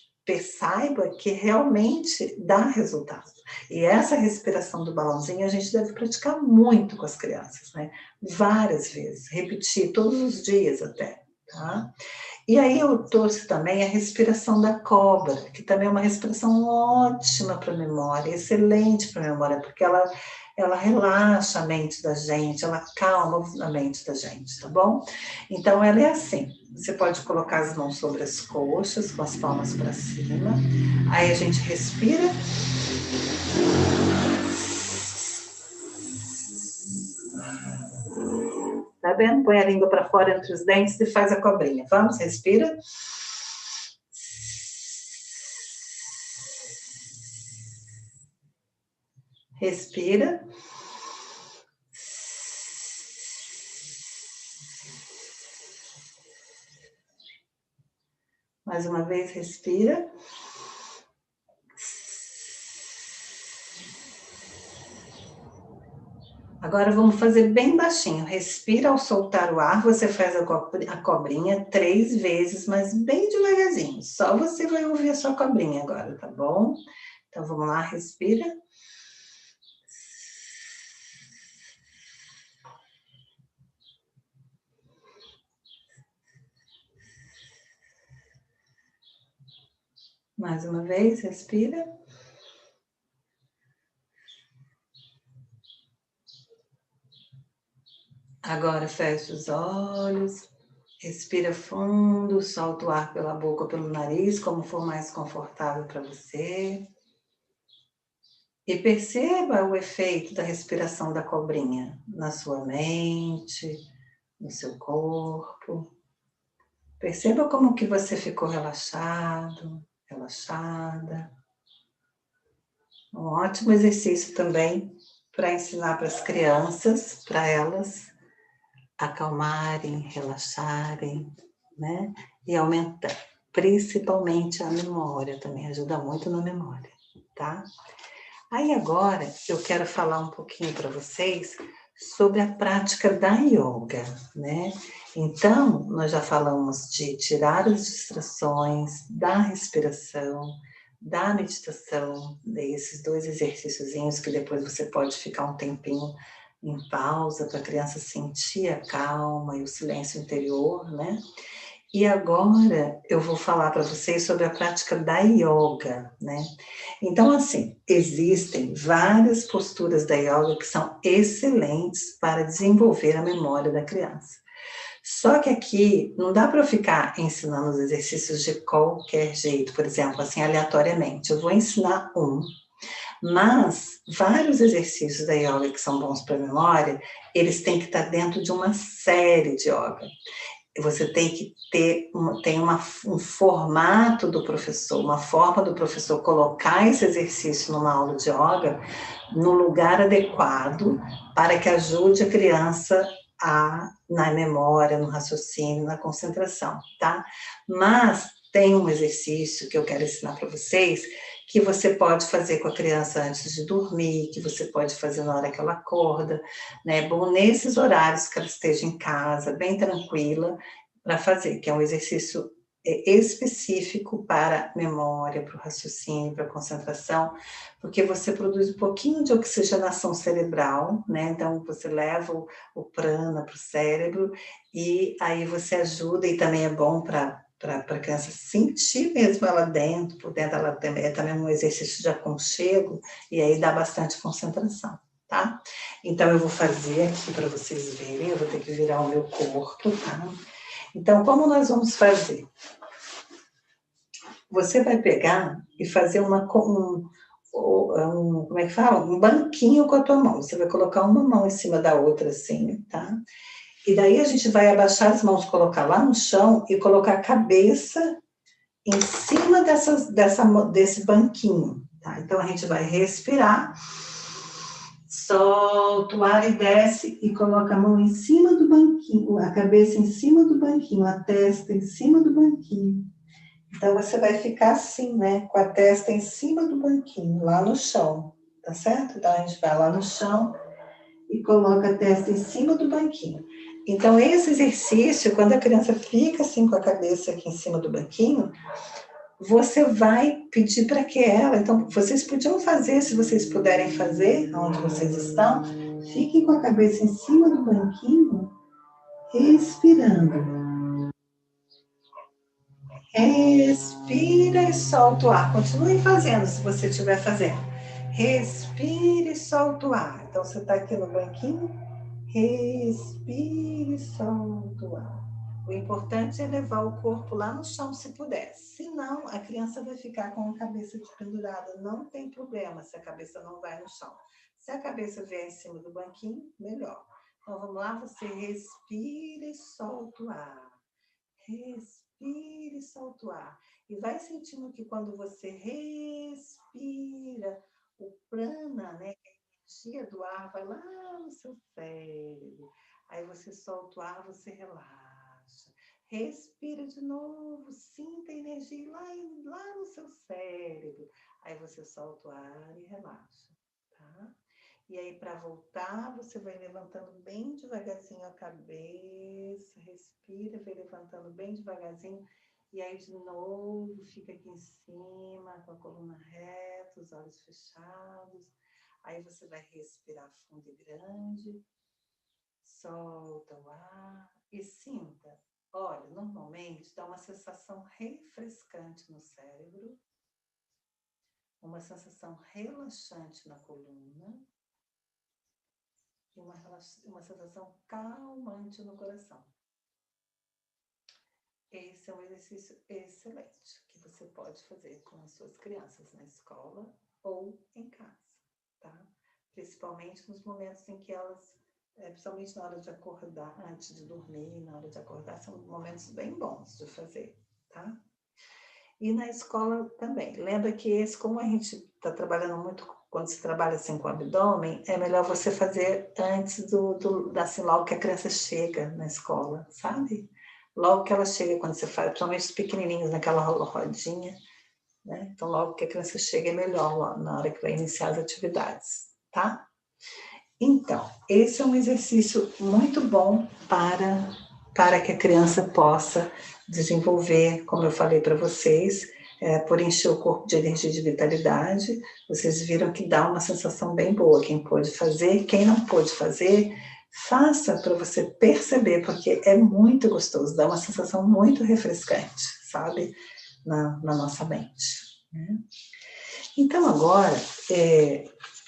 saiba que realmente dá resultado. E essa respiração do balãozinho a gente deve praticar muito com as crianças, né? Várias vezes, repetir todos os dias até, tá? E aí eu trouxe também a respiração da cobra, que também é uma respiração ótima para a memória, excelente para a memória, porque ela relaxa a mente da gente, ela calma a mente da gente, tá bom? Então ela é assim, você pode colocar as mãos sobre as coxas, com as palmas para cima, aí a gente respira. Tá vendo? Põe a língua para fora entre os dentes e faz a cobrinha. Vamos, respira. Respira. Mais uma vez, respira. Agora vamos fazer bem baixinho. Respira ao soltar o ar, você faz a cobrinha 3 vezes, mas bem devagarzinho. Só você vai ouvir a sua cobrinha agora, tá bom? Então vamos lá, respira. Mais uma vez, respira. Agora feche os olhos, respira fundo, solta o ar pela boca ou pelo nariz, como for mais confortável para você. E perceba o efeito da respiração da cobrinha na sua mente, no seu corpo. Perceba como que você ficou relaxado, relaxada. Um ótimo exercício também para ensinar para as crianças, para elas acalmarem, relaxarem, né? E aumentar, principalmente a memória também, ajuda muito na memória, tá? Aí agora eu quero falar um pouquinho para vocês sobre a prática da yoga, né? Então, nós já falamos de tirar as distrações, da respiração, da meditação, desses dois exercíciozinhos que depois você pode ficar um tempinho em pausa para a criança sentir a calma e o silêncio interior, né? E agora eu vou falar para vocês sobre a prática da yoga, né? Então, assim, existem várias posturas da yoga que são excelentes para desenvolver a memória da criança. Só que aqui não dá para eu ficar ensinando os exercícios de qualquer jeito, por exemplo, assim, aleatoriamente. Eu vou ensinar um, mas vários exercícios da yoga que são bons para a memória, eles têm que estar dentro de uma série de yoga. Você tem que ter um formato do professor, uma forma do professor colocar esse exercício numa aula de yoga no lugar adequado para que ajude a criança na memória, no raciocínio, na concentração, tá? Mas tem um exercício que eu quero ensinar para vocês que você pode fazer com a criança antes de dormir, que você pode fazer na hora que ela acorda, né? É bom nesses horários que ela esteja em casa, bem tranquila, para fazer, que é um exercício específico para memória, para o raciocínio, para a concentração, porque você produz um pouquinho de oxigenação cerebral, né? Então você leva o prana para o cérebro e aí você ajuda, e também é bom para a criança sentir mesmo ela dentro, por dentro ela é também um exercício de aconchego, e aí dá bastante concentração, tá? Então eu vou fazer aqui para vocês verem, eu vou ter que virar o meu corpo, tá? Então, como nós vamos fazer? Você vai pegar e fazer como é que fala? Um banquinho com a tua mão. Você vai colocar uma mão em cima da outra assim, tá? E daí a gente vai abaixar as mãos, colocar lá no chão e colocar a cabeça em cima desse banquinho, tá? Então a gente vai respirar, solta o ar e desce e coloca a mão em cima do banquinho, a cabeça em cima do banquinho, a testa em cima do banquinho. Então você vai ficar assim, né, com a testa em cima do banquinho, lá no chão, tá certo? Então a gente vai lá no chão e coloca a testa em cima do banquinho. Então esse exercício, quando a criança fica assim com a cabeça aqui em cima do banquinho, você vai pedir para que ela, então vocês podiam fazer, se vocês puderem fazer, onde vocês estão, fiquem com a cabeça em cima do banquinho, respirando. Respira e solta o ar. Continue fazendo se você estiver fazendo. Respire e solta o ar. Então você está aqui no banquinho, respire e solta o ar. O importante é levar o corpo lá no chão, se puder. Senão, a criança vai ficar com a cabeça pendurada. Não tem problema se a cabeça não vai no chão. Se a cabeça vier em cima do banquinho, melhor. Então, vamos lá, você respira e solta o ar. Respire e solta o ar. E vai sentindo que quando você respira, o prana, né, a energia do ar vai lá no seu cérebro. Aí você solta o ar, você relaxa. Respira de novo, sinta a energia lá no seu cérebro. Aí você solta o ar e relaxa, tá? E aí, para voltar, você vai levantando bem devagarzinho a cabeça, respira, vai levantando bem devagarzinho. E aí, de novo, fica aqui em cima, com a coluna reta, os olhos fechados. Aí você vai respirar fundo e grande, solta o ar e sinta. Olha, normalmente dá uma sensação refrescante no cérebro, uma sensação relaxante na coluna. e uma sensação calmante no coração. Esse é um exercício excelente que você pode fazer com as suas crianças na escola ou em casa, tá? Principalmente nos momentos em que elas, principalmente na hora de acordar, antes de dormir, na hora de acordar, são momentos bem bons de fazer, tá? E na escola também. Lembra que esse, como a gente está trabalhando muito, quando se trabalha assim com o abdômen, é melhor você fazer antes assim, logo que a criança chega na escola, sabe? Logo que ela chega, quando você faz, principalmente os pequenininhos naquela rodinha, né? Então, logo que a criança chega é melhor, lá, na hora que vai iniciar as atividades, tá? Então, esse é um exercício muito bom para que a criança possa desenvolver, como eu falei para vocês, por encher o corpo de energia e de vitalidade. Vocês viram que dá uma sensação bem boa. Quem pôde fazer, quem não pôde fazer, faça para você perceber, porque é muito gostoso, dá uma sensação muito refrescante, sabe? Na nossa mente. Né? Então, agora,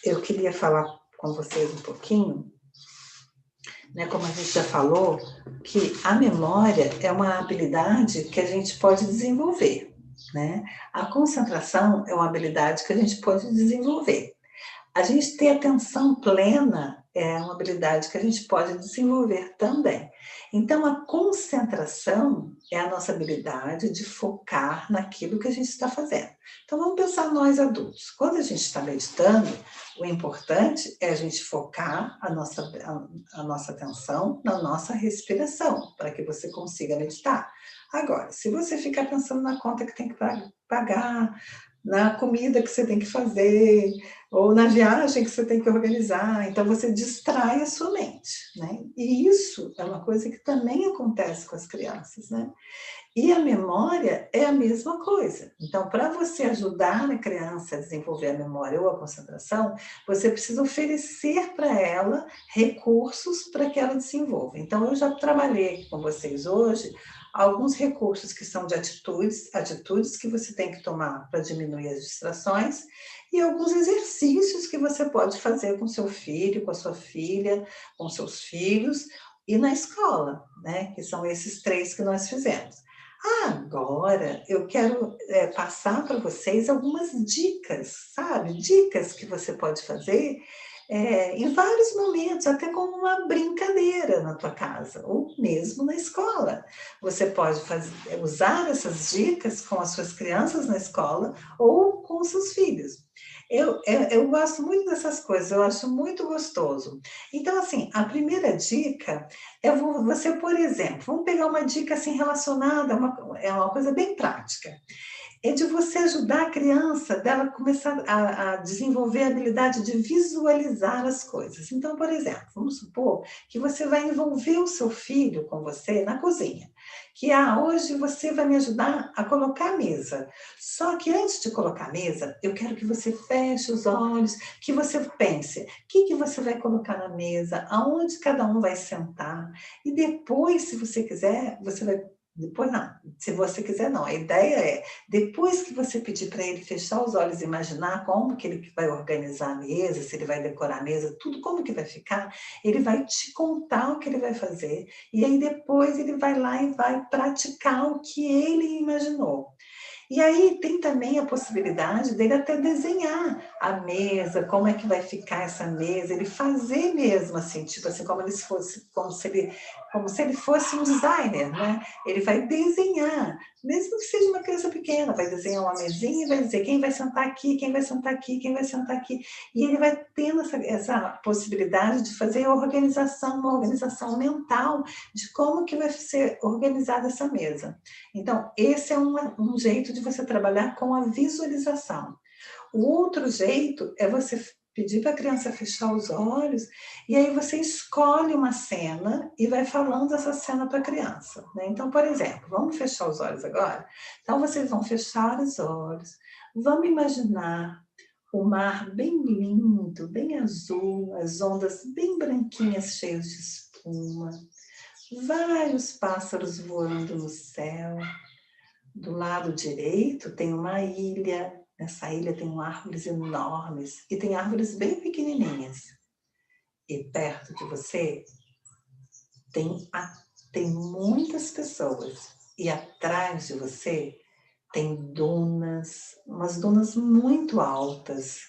eu queria falar com vocês um pouquinho, né, como a gente já falou, que a memória é uma habilidade que a gente pode desenvolver, né? A concentração é uma habilidade que a gente pode desenvolver. A gente ter atenção plena é uma habilidade que a gente pode desenvolver também. Então, a concentração é a nossa habilidade de focar naquilo que a gente está fazendo. Então, vamos pensar nós adultos. Quando a gente está meditando, o importante é a gente focar a nossa atenção na nossa respiração, para que você consiga meditar. Agora, se você ficar pensando na conta que tem que pagar, na comida que você tem que fazer, ou na viagem que você tem que organizar, então você distrai a sua mente, né? E isso é uma coisa que também acontece com as crianças, né? E a memória é a mesma coisa. Então, para você ajudar a criança a desenvolver a memória ou a concentração, você precisa oferecer para ela recursos para que ela desenvolva. Então, eu já trabalhei aqui com vocês hoje alguns recursos que são de atitudes que você tem que tomar para diminuir as distrações e alguns exercícios que você pode fazer com seu filho, com a sua filha, com seus filhos e na escola, né? Que são esses 3 que nós fizemos. Agora, eu quero passar para vocês algumas dicas, sabe? Dicas que você pode fazer em vários momentos, até como uma brincadeira na tua casa, ou mesmo na escola. Você pode usar essas dicas com as suas crianças na escola ou com os seus filhos. Eu gosto muito dessas coisas, eu acho muito gostoso. Então, assim, a primeira dica você, por exemplo, vamos pegar uma dica assim relacionada, é uma coisa bem prática. É de você ajudar a criança, dela começar a desenvolver a habilidade de visualizar as coisas. Então, por exemplo, vamos supor que você vai envolver o seu filho com você na cozinha. Que hoje você vai me ajudar a colocar a mesa. Só que antes de colocar a mesa, eu quero que você feche os olhos, que você pense, o que você vai colocar na mesa, aonde cada um vai sentar. E depois, se você quiser, você vai. Depois não, se você quiser não. A ideia é, depois que você pedir para ele fechar os olhos e imaginar como que ele vai organizar a mesa, se ele vai decorar a mesa, tudo como que vai ficar, ele vai te contar o que ele vai fazer. E aí depois ele vai lá e vai praticar o que ele imaginou. E aí tem também a possibilidade dele até desenhar a mesa, como é que vai ficar essa mesa, ele fazer mesmo assim, tipo assim, como se ele fosse um designer, né? Ele vai desenhar, mesmo que seja uma criança pequena, vai desenhar uma mesinha e vai dizer quem vai sentar aqui, quem vai sentar aqui, quem vai sentar aqui. E ele vai tendo essa possibilidade de fazer uma organização mental de como que vai ser organizada essa mesa. Então, esse é um jeito de você trabalhar com a visualização. O outro jeito é você pedir para a criança fechar os olhos e aí você escolhe uma cena e vai falando essa cena para a criança. Né? Então, por exemplo, vamos fechar os olhos agora? Então, vocês vão fechar os olhos, vamos imaginar o mar bem lindo, bem azul, as ondas bem branquinhas, cheias de espuma, vários pássaros voando no céu. Do lado direito tem uma ilha, nessa ilha tem árvores enormes e tem árvores bem pequenininhas. E perto de você tem muitas pessoas. E atrás de você tem dunas, umas dunas muito altas.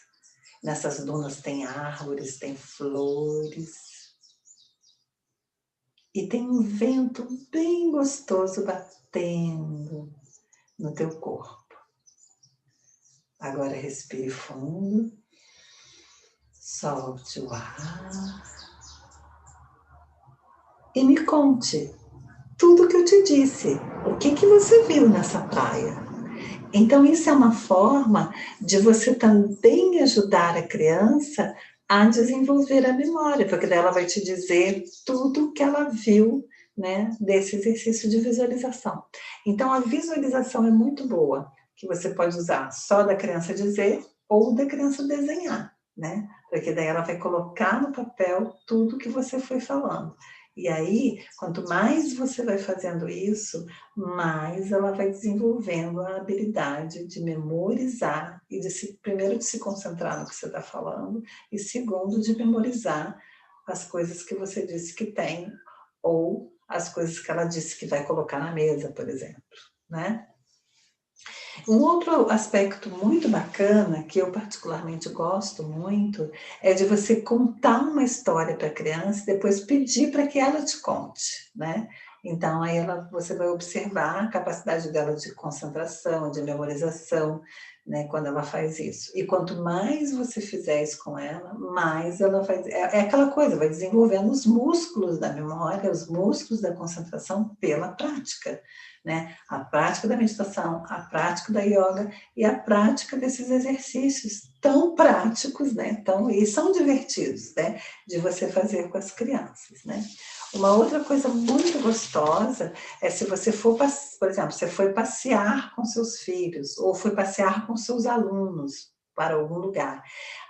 Nessas dunas tem árvores, tem flores. E tem um vento bem gostoso batendo no teu corpo. Agora respire fundo. Solte o ar. E me conte tudo que eu te disse. O que você viu nessa praia? Então, isso é uma forma de você também ajudar a criança a desenvolver a memória, porque daí ela vai te dizer tudo que ela viu, né, desse exercício de visualização. Então, a visualização é muito boa, que você pode usar só da criança dizer ou da criança desenhar, né? Porque daí ela vai colocar no papel tudo que você foi falando. E aí, quanto mais você vai fazendo isso, mais ela vai desenvolvendo a habilidade de memorizar e primeiro de se concentrar no que você está falando e segundo de memorizar as coisas que você disse que tem ou as coisas que ela disse que vai colocar na mesa, por exemplo, né? Um outro aspecto muito bacana, que eu particularmente gosto muito, é de você contar uma história para a criança e depois pedir para que ela te conte, né? Então, aí você vai observar a capacidade dela de concentração, de memorização, né, quando ela faz isso. E quanto mais você fizer isso com ela, mais ela vai... É aquela coisa, vai desenvolvendo os músculos da memória, os músculos da concentração pela prática, né? A prática da meditação, a prática da yoga e a prática desses exercícios tão práticos, né? E são divertidos, né? De você fazer com as crianças, né? Uma outra coisa muito gostosa é se você for, por exemplo, você foi passear com seus filhos ou foi passear com seus alunos para algum lugar.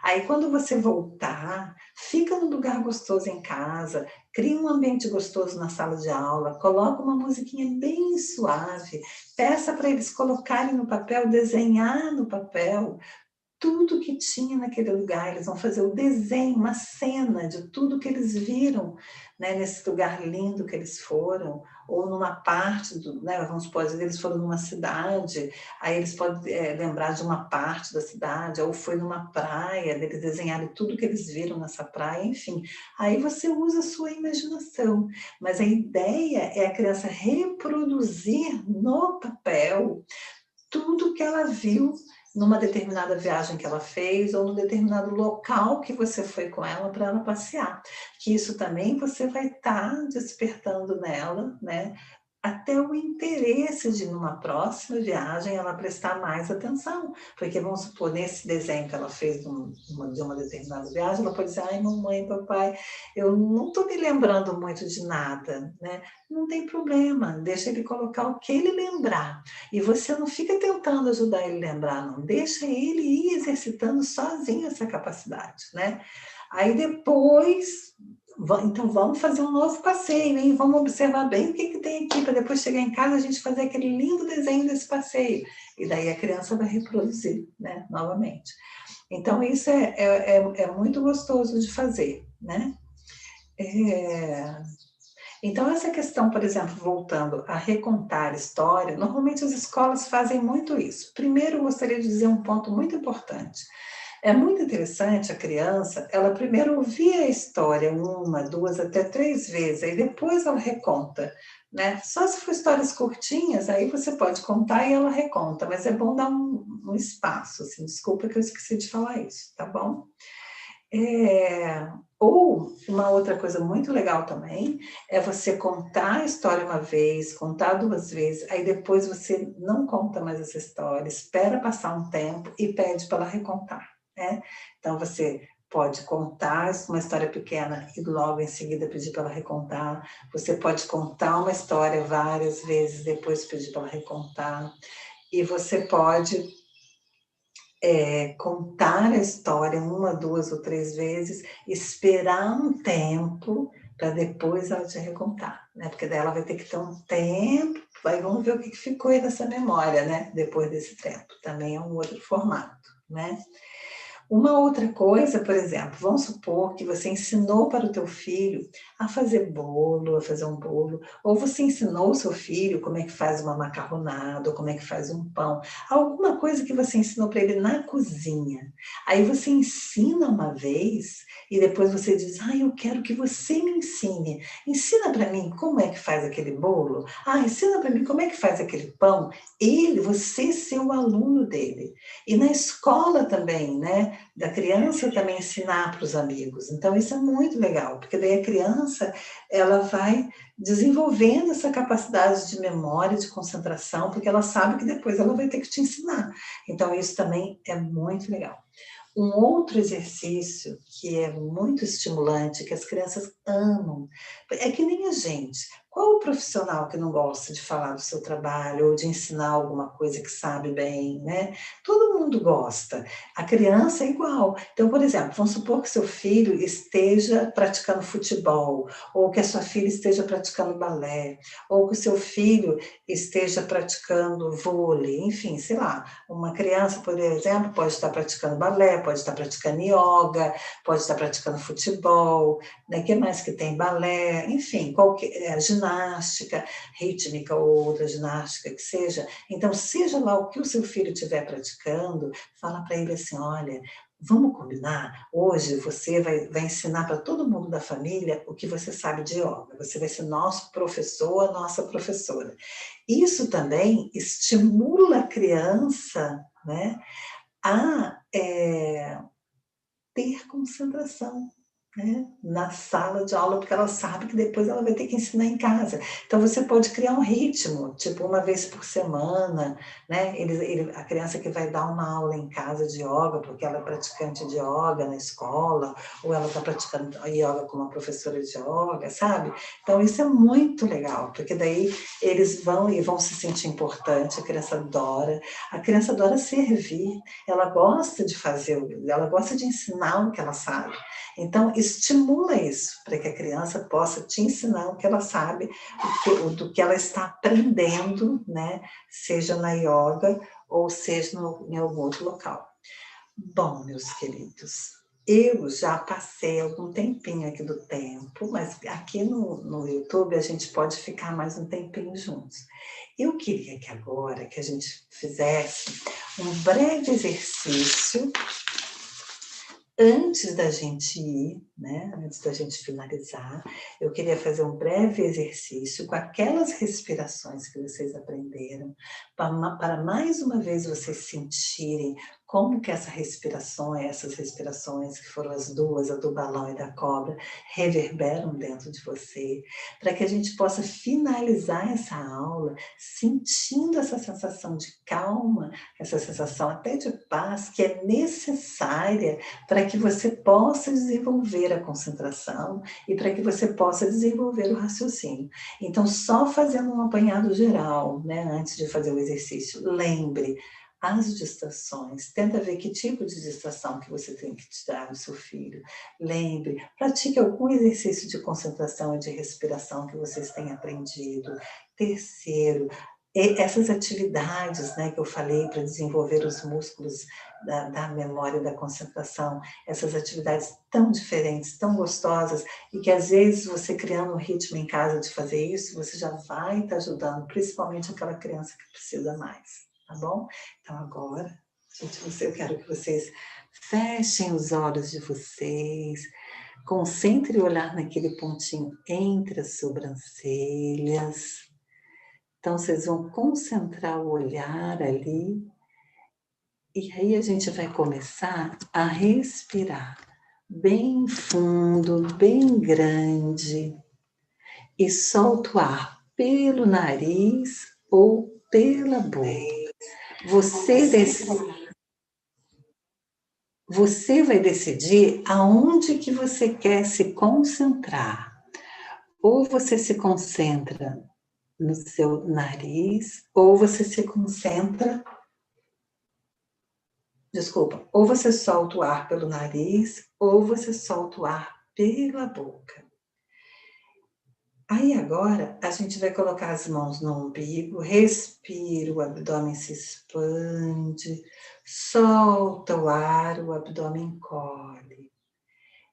Aí, quando você voltar, fica num lugar gostoso em casa, cria um ambiente gostoso na sala de aula, coloca uma musiquinha bem suave, peça para eles colocarem no papel, desenhar no papel tudo que tinha naquele lugar. Eles vão fazer o desenho, uma cena de tudo que eles viram, né, nesse lugar lindo que eles foram, ou numa parte né, vamos supor, às vezes eles foram numa cidade, aí eles podem lembrar de uma parte da cidade, ou foi numa praia, eles desenharam tudo que eles viram nessa praia, enfim. Aí você usa a sua imaginação, mas a ideia é a criança reproduzir no papel tudo que ela viu numa determinada viagem que ela fez ou num determinado local que você foi com ela para ela passear. Que isso também você vai estar despertando nela, né? Até o interesse de, numa próxima viagem, ela prestar mais atenção. Porque, vamos supor, nesse desenho que ela fez de uma determinada viagem, ela pode dizer, ai, mamãe, papai, eu não estou me lembrando muito de nada, né? Não tem problema, deixa ele colocar o que ele lembrar. E você não fica tentando ajudar ele a lembrar, não. Deixa ele ir exercitando sozinho essa capacidade, né? Aí depois, então vamos fazer um novo passeio, hein? Vamos observar bem o que tem aqui, para depois chegar em casa a gente fazer aquele lindo desenho desse passeio. E daí a criança vai reproduzir, né? Novamente. Então isso é muito gostoso de fazer, né? Então, essa questão, por exemplo, voltando a recontar história, normalmente as escolas fazem muito isso. Primeiro, eu gostaria de dizer um ponto muito importante. É muito interessante a criança, ela primeiro ouvir a história uma, duas, até três vezes, aí depois ela reconta, né? Só se for histórias curtinhas, aí você pode contar e ela reconta, mas é bom dar um espaço, assim, desculpa que eu esqueci de falar isso, tá bom? Ou uma outra coisa muito legal também é você contar a história uma vez, contar duas vezes, aí depois você não conta mais essa história, espera passar um tempo e pede para ela recontar, né? Então você pode contar uma história pequena e logo em seguida pedir para ela recontar. Você pode contar uma história várias vezes, depois pedir para ela recontar. E você pode contar a história uma, duas ou três vezes, esperar um tempo para depois ela te recontar, né? Porque daí ela vai ter que ter um tempo, aí vamos ver o que ficou aí dessa memória, né? Depois desse tempo. Também é um outro formato, né? Uma outra coisa, por exemplo, vamos supor que você ensinou para o teu filho a fazer bolo, a fazer um bolo, ou você ensinou o seu filho como é que faz uma macarronada, ou como é que faz um pão, alguma coisa que você ensinou para ele na cozinha. Aí você ensina uma vez e depois você diz: "Ah, eu quero que você me ensine. Ensina para mim como é que faz aquele bolo. Ah, ensina para mim como é que faz aquele pão". Você ser o aluno dele. E na escola também, né, da criança também ensinar para os amigos. Então isso é muito legal, porque daí a criança, ela vai desenvolvendo essa capacidade de memória, de concentração, porque ela sabe que depois ela vai ter que te ensinar. Então isso também é muito legal. Um outro exercício que é muito estimulante, que as crianças amam, é que nem a gente. Qual o profissional que não gosta de falar do seu trabalho ou de ensinar alguma coisa que sabe bem, né? Todo mundo gosta. A criança é igual. Então, por exemplo, vamos supor que seu filho esteja praticando futebol, ou que a sua filha esteja praticando balé, ou que o seu filho esteja praticando vôlei, enfim, sei lá. Uma criança, por exemplo, pode estar praticando balé, pode estar praticando ioga, pode estar praticando futebol, né? Que mais que tem? Balé, enfim, qualquer, ginástica rítmica ou outra ginástica que seja. Então, seja lá o que o seu filho estiver praticando, fala para ele assim: olha, vamos combinar? Hoje você vai ensinar para todo mundo da família o que você sabe de yoga. Você vai ser nosso professor, a nossa professora. Isso também estimula a criança, né, a ter concentração, né, na sala de aula, porque ela sabe que depois ela vai ter que ensinar em casa. Então você pode criar um ritmo, tipo uma vez por semana, né? A criança que vai dar uma aula em casa de yoga, porque ela é praticante de yoga na escola, ou ela está praticando yoga com uma professora de yoga, sabe? Então isso é muito legal, porque daí eles vão se sentir importante, a criança adora servir, ela gosta de fazer, ela gosta de ensinar o que ela sabe. Então, estimula isso, para que a criança possa te ensinar o que ela sabe, do que ela está aprendendo, né? Seja na yoga ou seja em algum outro local. Bom, meus queridos, eu já passei algum tempinho aqui do tempo, mas aqui no YouTube a gente pode ficar mais um tempinho juntos. Eu queria que agora que a gente fizesse um breve exercício antes da gente ir, né, antes da gente finalizar, eu queria fazer um breve exercício com aquelas respirações que vocês aprenderam, para mais uma vez vocês sentirem como que essas respirações, que foram as duas, a do balão e da cobra, reverberam dentro de você, para que a gente possa finalizar essa aula sentindo essa sensação de calma, essa sensação até de paz que é necessária para que você possa desenvolver a concentração e para que você possa desenvolver o raciocínio. Então, só fazendo um apanhado geral, né, antes de fazer o exercício, lembre as distrações, tenta ver que tipo de distração que você tem que tirar do seu filho. Lembre, pratique algum exercício de concentração e de respiração que vocês têm aprendido. Terceiro, essas atividades, né, que eu falei para desenvolver os músculos da memória e da concentração, essas atividades tão diferentes, tão gostosas, e que às vezes você criando um ritmo em casa de fazer isso, você já vai estar ajudando, principalmente aquela criança que precisa mais, tá bom? Então agora, gente, eu quero que vocês fechem os olhos de vocês, concentre o olhar naquele pontinho entre as sobrancelhas. Então vocês vão concentrar o olhar ali, e aí a gente vai começar a respirar bem fundo, bem grande, e solta o ar pelo nariz ou pela boca. Você, você vai decidir aonde que você quer se concentrar. Ou você se concentra no seu nariz, ou você se concentra, desculpa, ou você solta o ar pelo nariz, ou você solta o ar pela boca. Aí agora a gente vai colocar as mãos no umbigo, respira, o abdômen se expande, Solta o ar, o abdômen encolhe.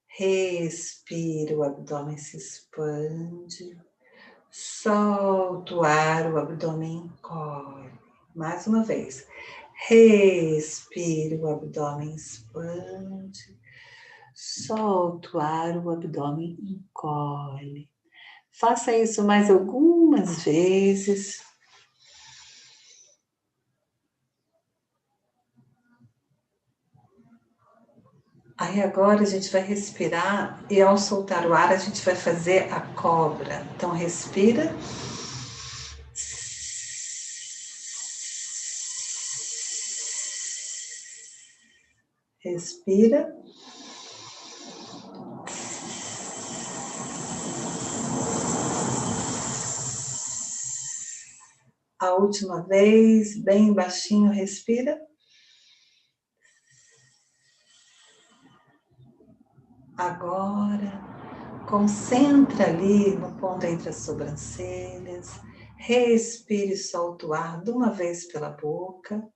Respira, o abdômen se expande. Solta o ar, o abdômen encolhe. Mais uma vez. Respira, o abdômen expande. Solta o ar, o abdômen encolhe. Faça isso mais algumas vezes. Aí agora a gente vai respirar e ao soltar o ar a gente vai fazer a cobra. Então respira. Respira. A última vez, bem baixinho, respira. Agora, concentra ali no ponto entre as sobrancelhas. Respire e solta o ar de uma vez pela boca.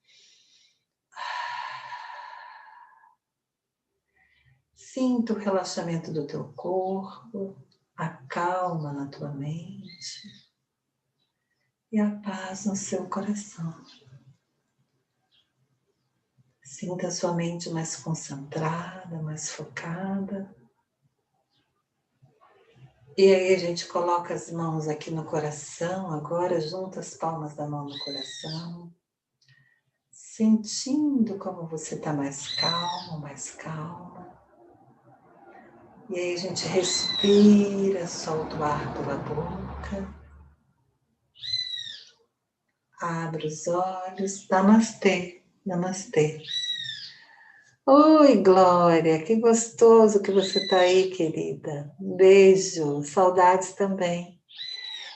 Sinta o relaxamento do teu corpo, a calma na tua mente e a paz no seu coração. Sinta a sua mente mais concentrada, mais focada. E aí a gente coloca as mãos aqui no coração, agora junta as palmas da mão no coração, sentindo como você está mais calmo, mais calma. E aí a gente respira, solta o ar pela boca. Abre os olhos. Namastê, namastê. Oi, Glória, que gostoso que você está aí, querida. Um beijo, saudades também.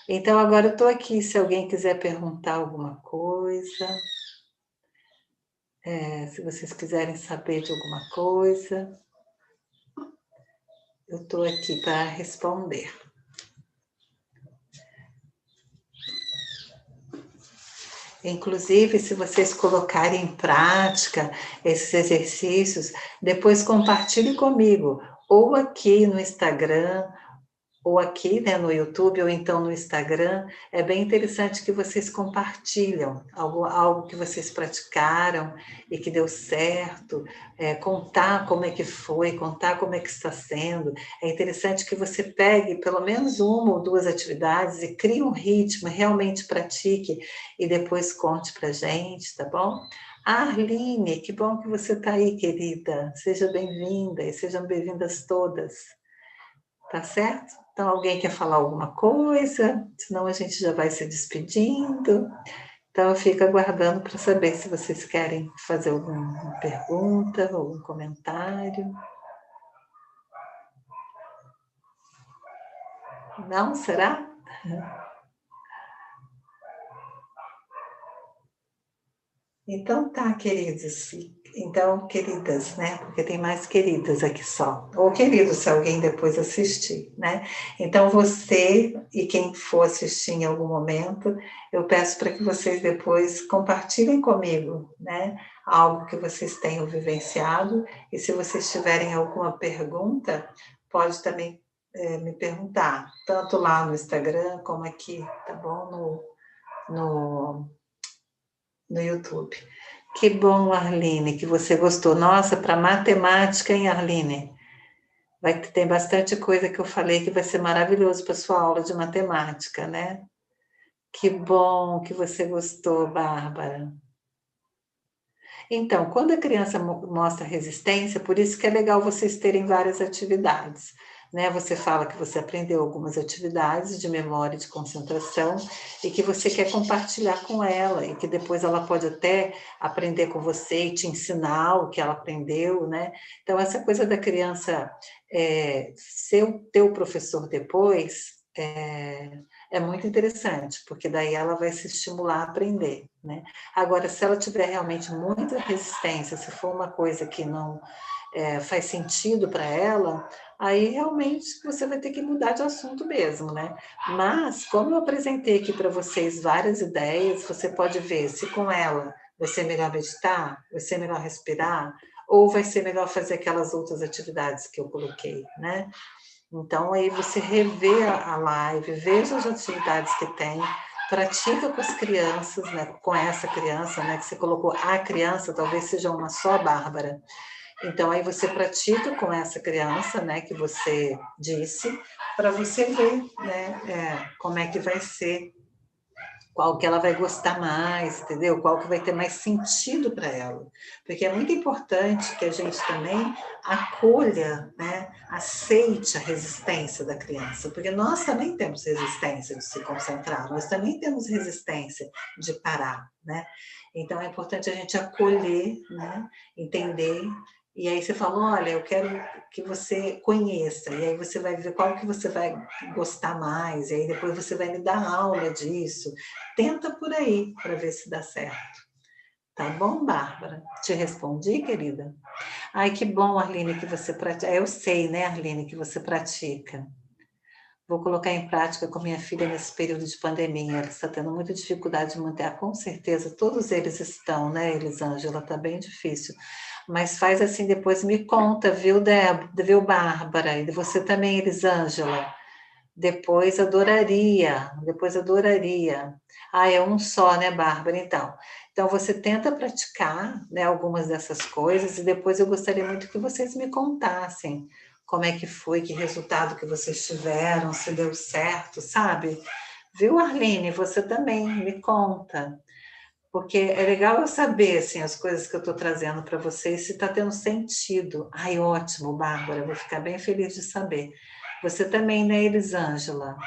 Então, agora eu estou aqui, se alguém quiser perguntar alguma coisa, se vocês quiserem saber de alguma coisa, eu estou aqui para responder. Inclusive, se vocês colocarem em prática esses exercícios, depois compartilhe comigo, ou aqui no Instagram, ou aqui, né, no YouTube, ou então no Instagram. É bem interessante que vocês compartilham algo que vocês praticaram e que deu certo, contar como é que foi, contar como é que está sendo. É interessante que você pegue pelo menos uma ou duas atividades e crie um ritmo, realmente pratique e depois conte pra gente, tá bom? Arline, que bom que você está aí, querida. Seja bem-vinda e sejam bem-vindas todas. Tá certo? Então, alguém quer falar alguma coisa? Senão a gente já vai se despedindo. Então, eu fico aguardando para saber se vocês querem fazer alguma pergunta, algum comentário. Não? Será? Então tá, queridos. Então, queridas, né? Porque tem mais queridas aqui só. Ou queridos, se alguém depois assistir, né? Então, você e quem for assistir em algum momento, eu peço para que vocês depois compartilhem comigo, né? Algo que vocês tenham vivenciado. E se vocês tiverem alguma pergunta, pode também me perguntar, tanto lá no Instagram como aqui, tá bom? No no YouTube. Que bom, Arline, que você gostou. Nossa, para matemática, hein, Arline? Vai ter bastante coisa que eu falei que vai ser maravilhoso para sua aula de matemática, né? Que bom que você gostou, Bárbara. Então, quando a criança mostra resistência, por isso que é legal vocês terem várias atividades, né? Você fala que você aprendeu algumas atividades de memória e de concentração e que você quer compartilhar com ela e que depois ela pode até aprender com você e te ensinar o que ela aprendeu, né? Então, essa coisa da criança ser o teu professor depois é muito interessante, porque daí ela vai se estimular a aprender, né? Agora, se ela tiver realmente muita resistência, se for uma coisa que não faz sentido para ela, aí realmente você vai ter que mudar de assunto mesmo, né? Mas, como eu apresentei aqui para vocês várias ideias, você pode ver se com ela Vai ser melhor meditar? Vai ser melhor respirar? Ou vai ser melhor fazer aquelas outras atividades que eu coloquei, né? Então, aí você revê a live, veja as atividades que tem, pratica com as crianças, né, com essa criança, né, que você colocou a criança, talvez seja uma só, Bárbara. Então, aí você pratica com essa criança, né, que você disse, para você ver, né, como é que vai ser, qual que ela vai gostar mais, entendeu? Qual que vai ter mais sentido para ela. Porque é muito importante que a gente também acolha, né, aceite a resistência da criança, porque nós também temos resistência de se concentrar, nós também temos resistência de parar, né? Então é importante a gente acolher, né, entender. E aí você fala, olha, eu quero que você conheça, e aí você vai ver qual que você vai gostar mais, e aí depois você vai me dar aula disso. Tenta por aí para ver se dá certo. Tá bom, Bárbara? Te respondi, querida? Ai, que bom, Arline, que você pratica. Eu sei, né, Arline, que você pratica. Vou colocar em prática com minha filha nesse período de pandemia. Ela está tendo muita dificuldade de manter. Com certeza, todos eles estão, né, Elisângela? Está bem difícil. Mas faz assim, depois me conta, viu, viu, Bárbara? E você também, Elisângela? Depois adoraria, depois adoraria. Ah, é um só, né, Bárbara? Então você tenta praticar, né, algumas dessas coisas e depois eu gostaria muito que vocês me contassem como é que foi, que resultado que vocês tiveram, se deu certo, sabe? Viu, Arline? Você também me conta, porque é legal eu saber, assim, as coisas que eu estou trazendo para vocês, se está tendo sentido. Ai, ótimo, Bárbara, vou ficar bem feliz de saber. Você também, né, Elisângela?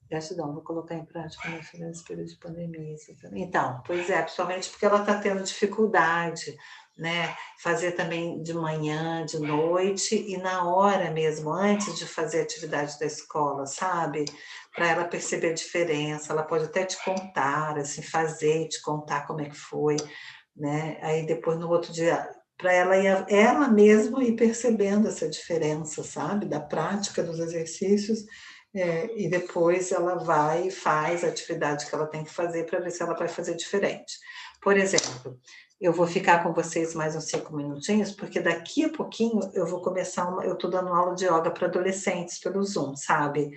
Gratidão, vou colocar em prática minha filha nesse período de pandemia. Então, pois é, principalmente porque ela está tendo dificuldade, né? Fazer também de manhã, de noite e na hora mesmo, antes de fazer a atividade da escola, sabe? Para ela perceber a diferença, ela pode até te contar, assim, fazer, te contar como é que foi, né? Aí depois no outro dia, para ela mesma ir percebendo essa diferença, sabe? Da prática dos exercícios e depois ela vai e faz a atividade que ela tem que fazer para ver se ela vai fazer diferente. Por exemplo, eu vou ficar com vocês mais uns 5 minutinhos, porque daqui a pouquinho eu vou começar eu estou dando aula de yoga para adolescentes pelo Zoom, sabe?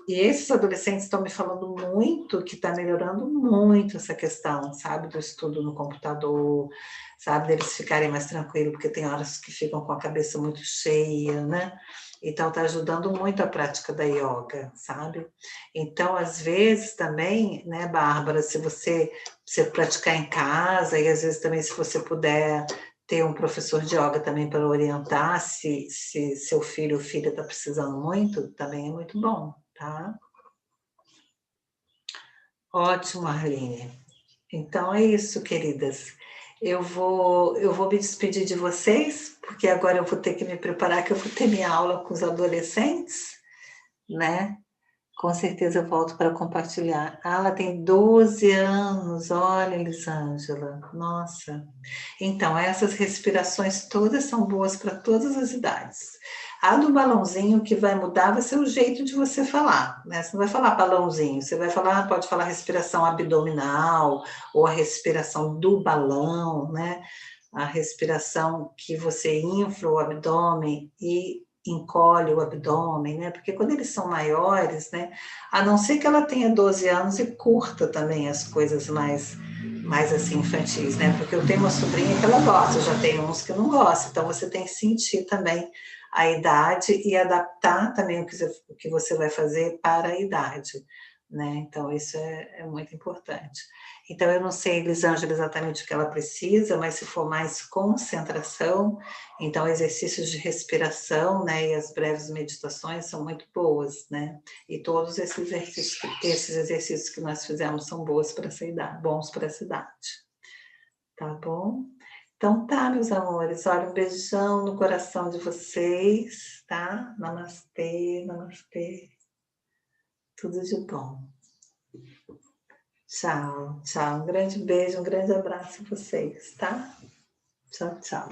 E esses adolescentes estão me falando muito que está melhorando muito essa questão, sabe, do estudo no computador, sabe, deles ficarem mais tranquilos, porque tem horas que ficam com a cabeça muito cheia, né? Então, está ajudando muito a prática da yoga, sabe? Então, às vezes também, né, Bárbara, se você praticar em casa, e às vezes também se você puder ter um professor de yoga também para orientar, se seu filho ou filha está precisando muito, também é muito bom, tá? Ótimo, Arline. Então é isso, queridas. Eu vou me despedir de vocês, porque agora eu vou ter que me preparar, que eu vou ter minha aula com os adolescentes, né? Com certeza eu volto para compartilhar. Ah, ela tem 12 anos, olha, Elisângela, nossa. Então, essas respirações todas são boas para todas as idades. A do balãozinho que vai mudar vai ser o jeito de você falar, né? Você não vai falar balãozinho, você vai falar, pode falar respiração abdominal ou a respiração do balão, né? A respiração que você infla o abdômen e encolhe o abdômen, né? Porque quando eles são maiores, né? A não ser que ela tenha 12 anos e curta também as coisas mais assim infantis, né? Porque eu tenho uma sobrinha que ela gosta, já tem uns que não gostam, então você tem que sentir também a idade e adaptar também o que você vai fazer para a idade, né? Então isso é muito importante. Então eu não sei, Elisângela, exatamente o que ela precisa, mas se for mais concentração, então exercícios de respiração, né, e as breves meditações são muito boas, né? E todos esses exercícios que nós fizemos são bons para essa idade, tá bom? Então tá, meus amores, olha, um beijão no coração de vocês, tá? Namastê, namastê, tudo de bom. Tchau, tchau, um grande beijo, um grande abraço a vocês, tá? Tchau, tchau.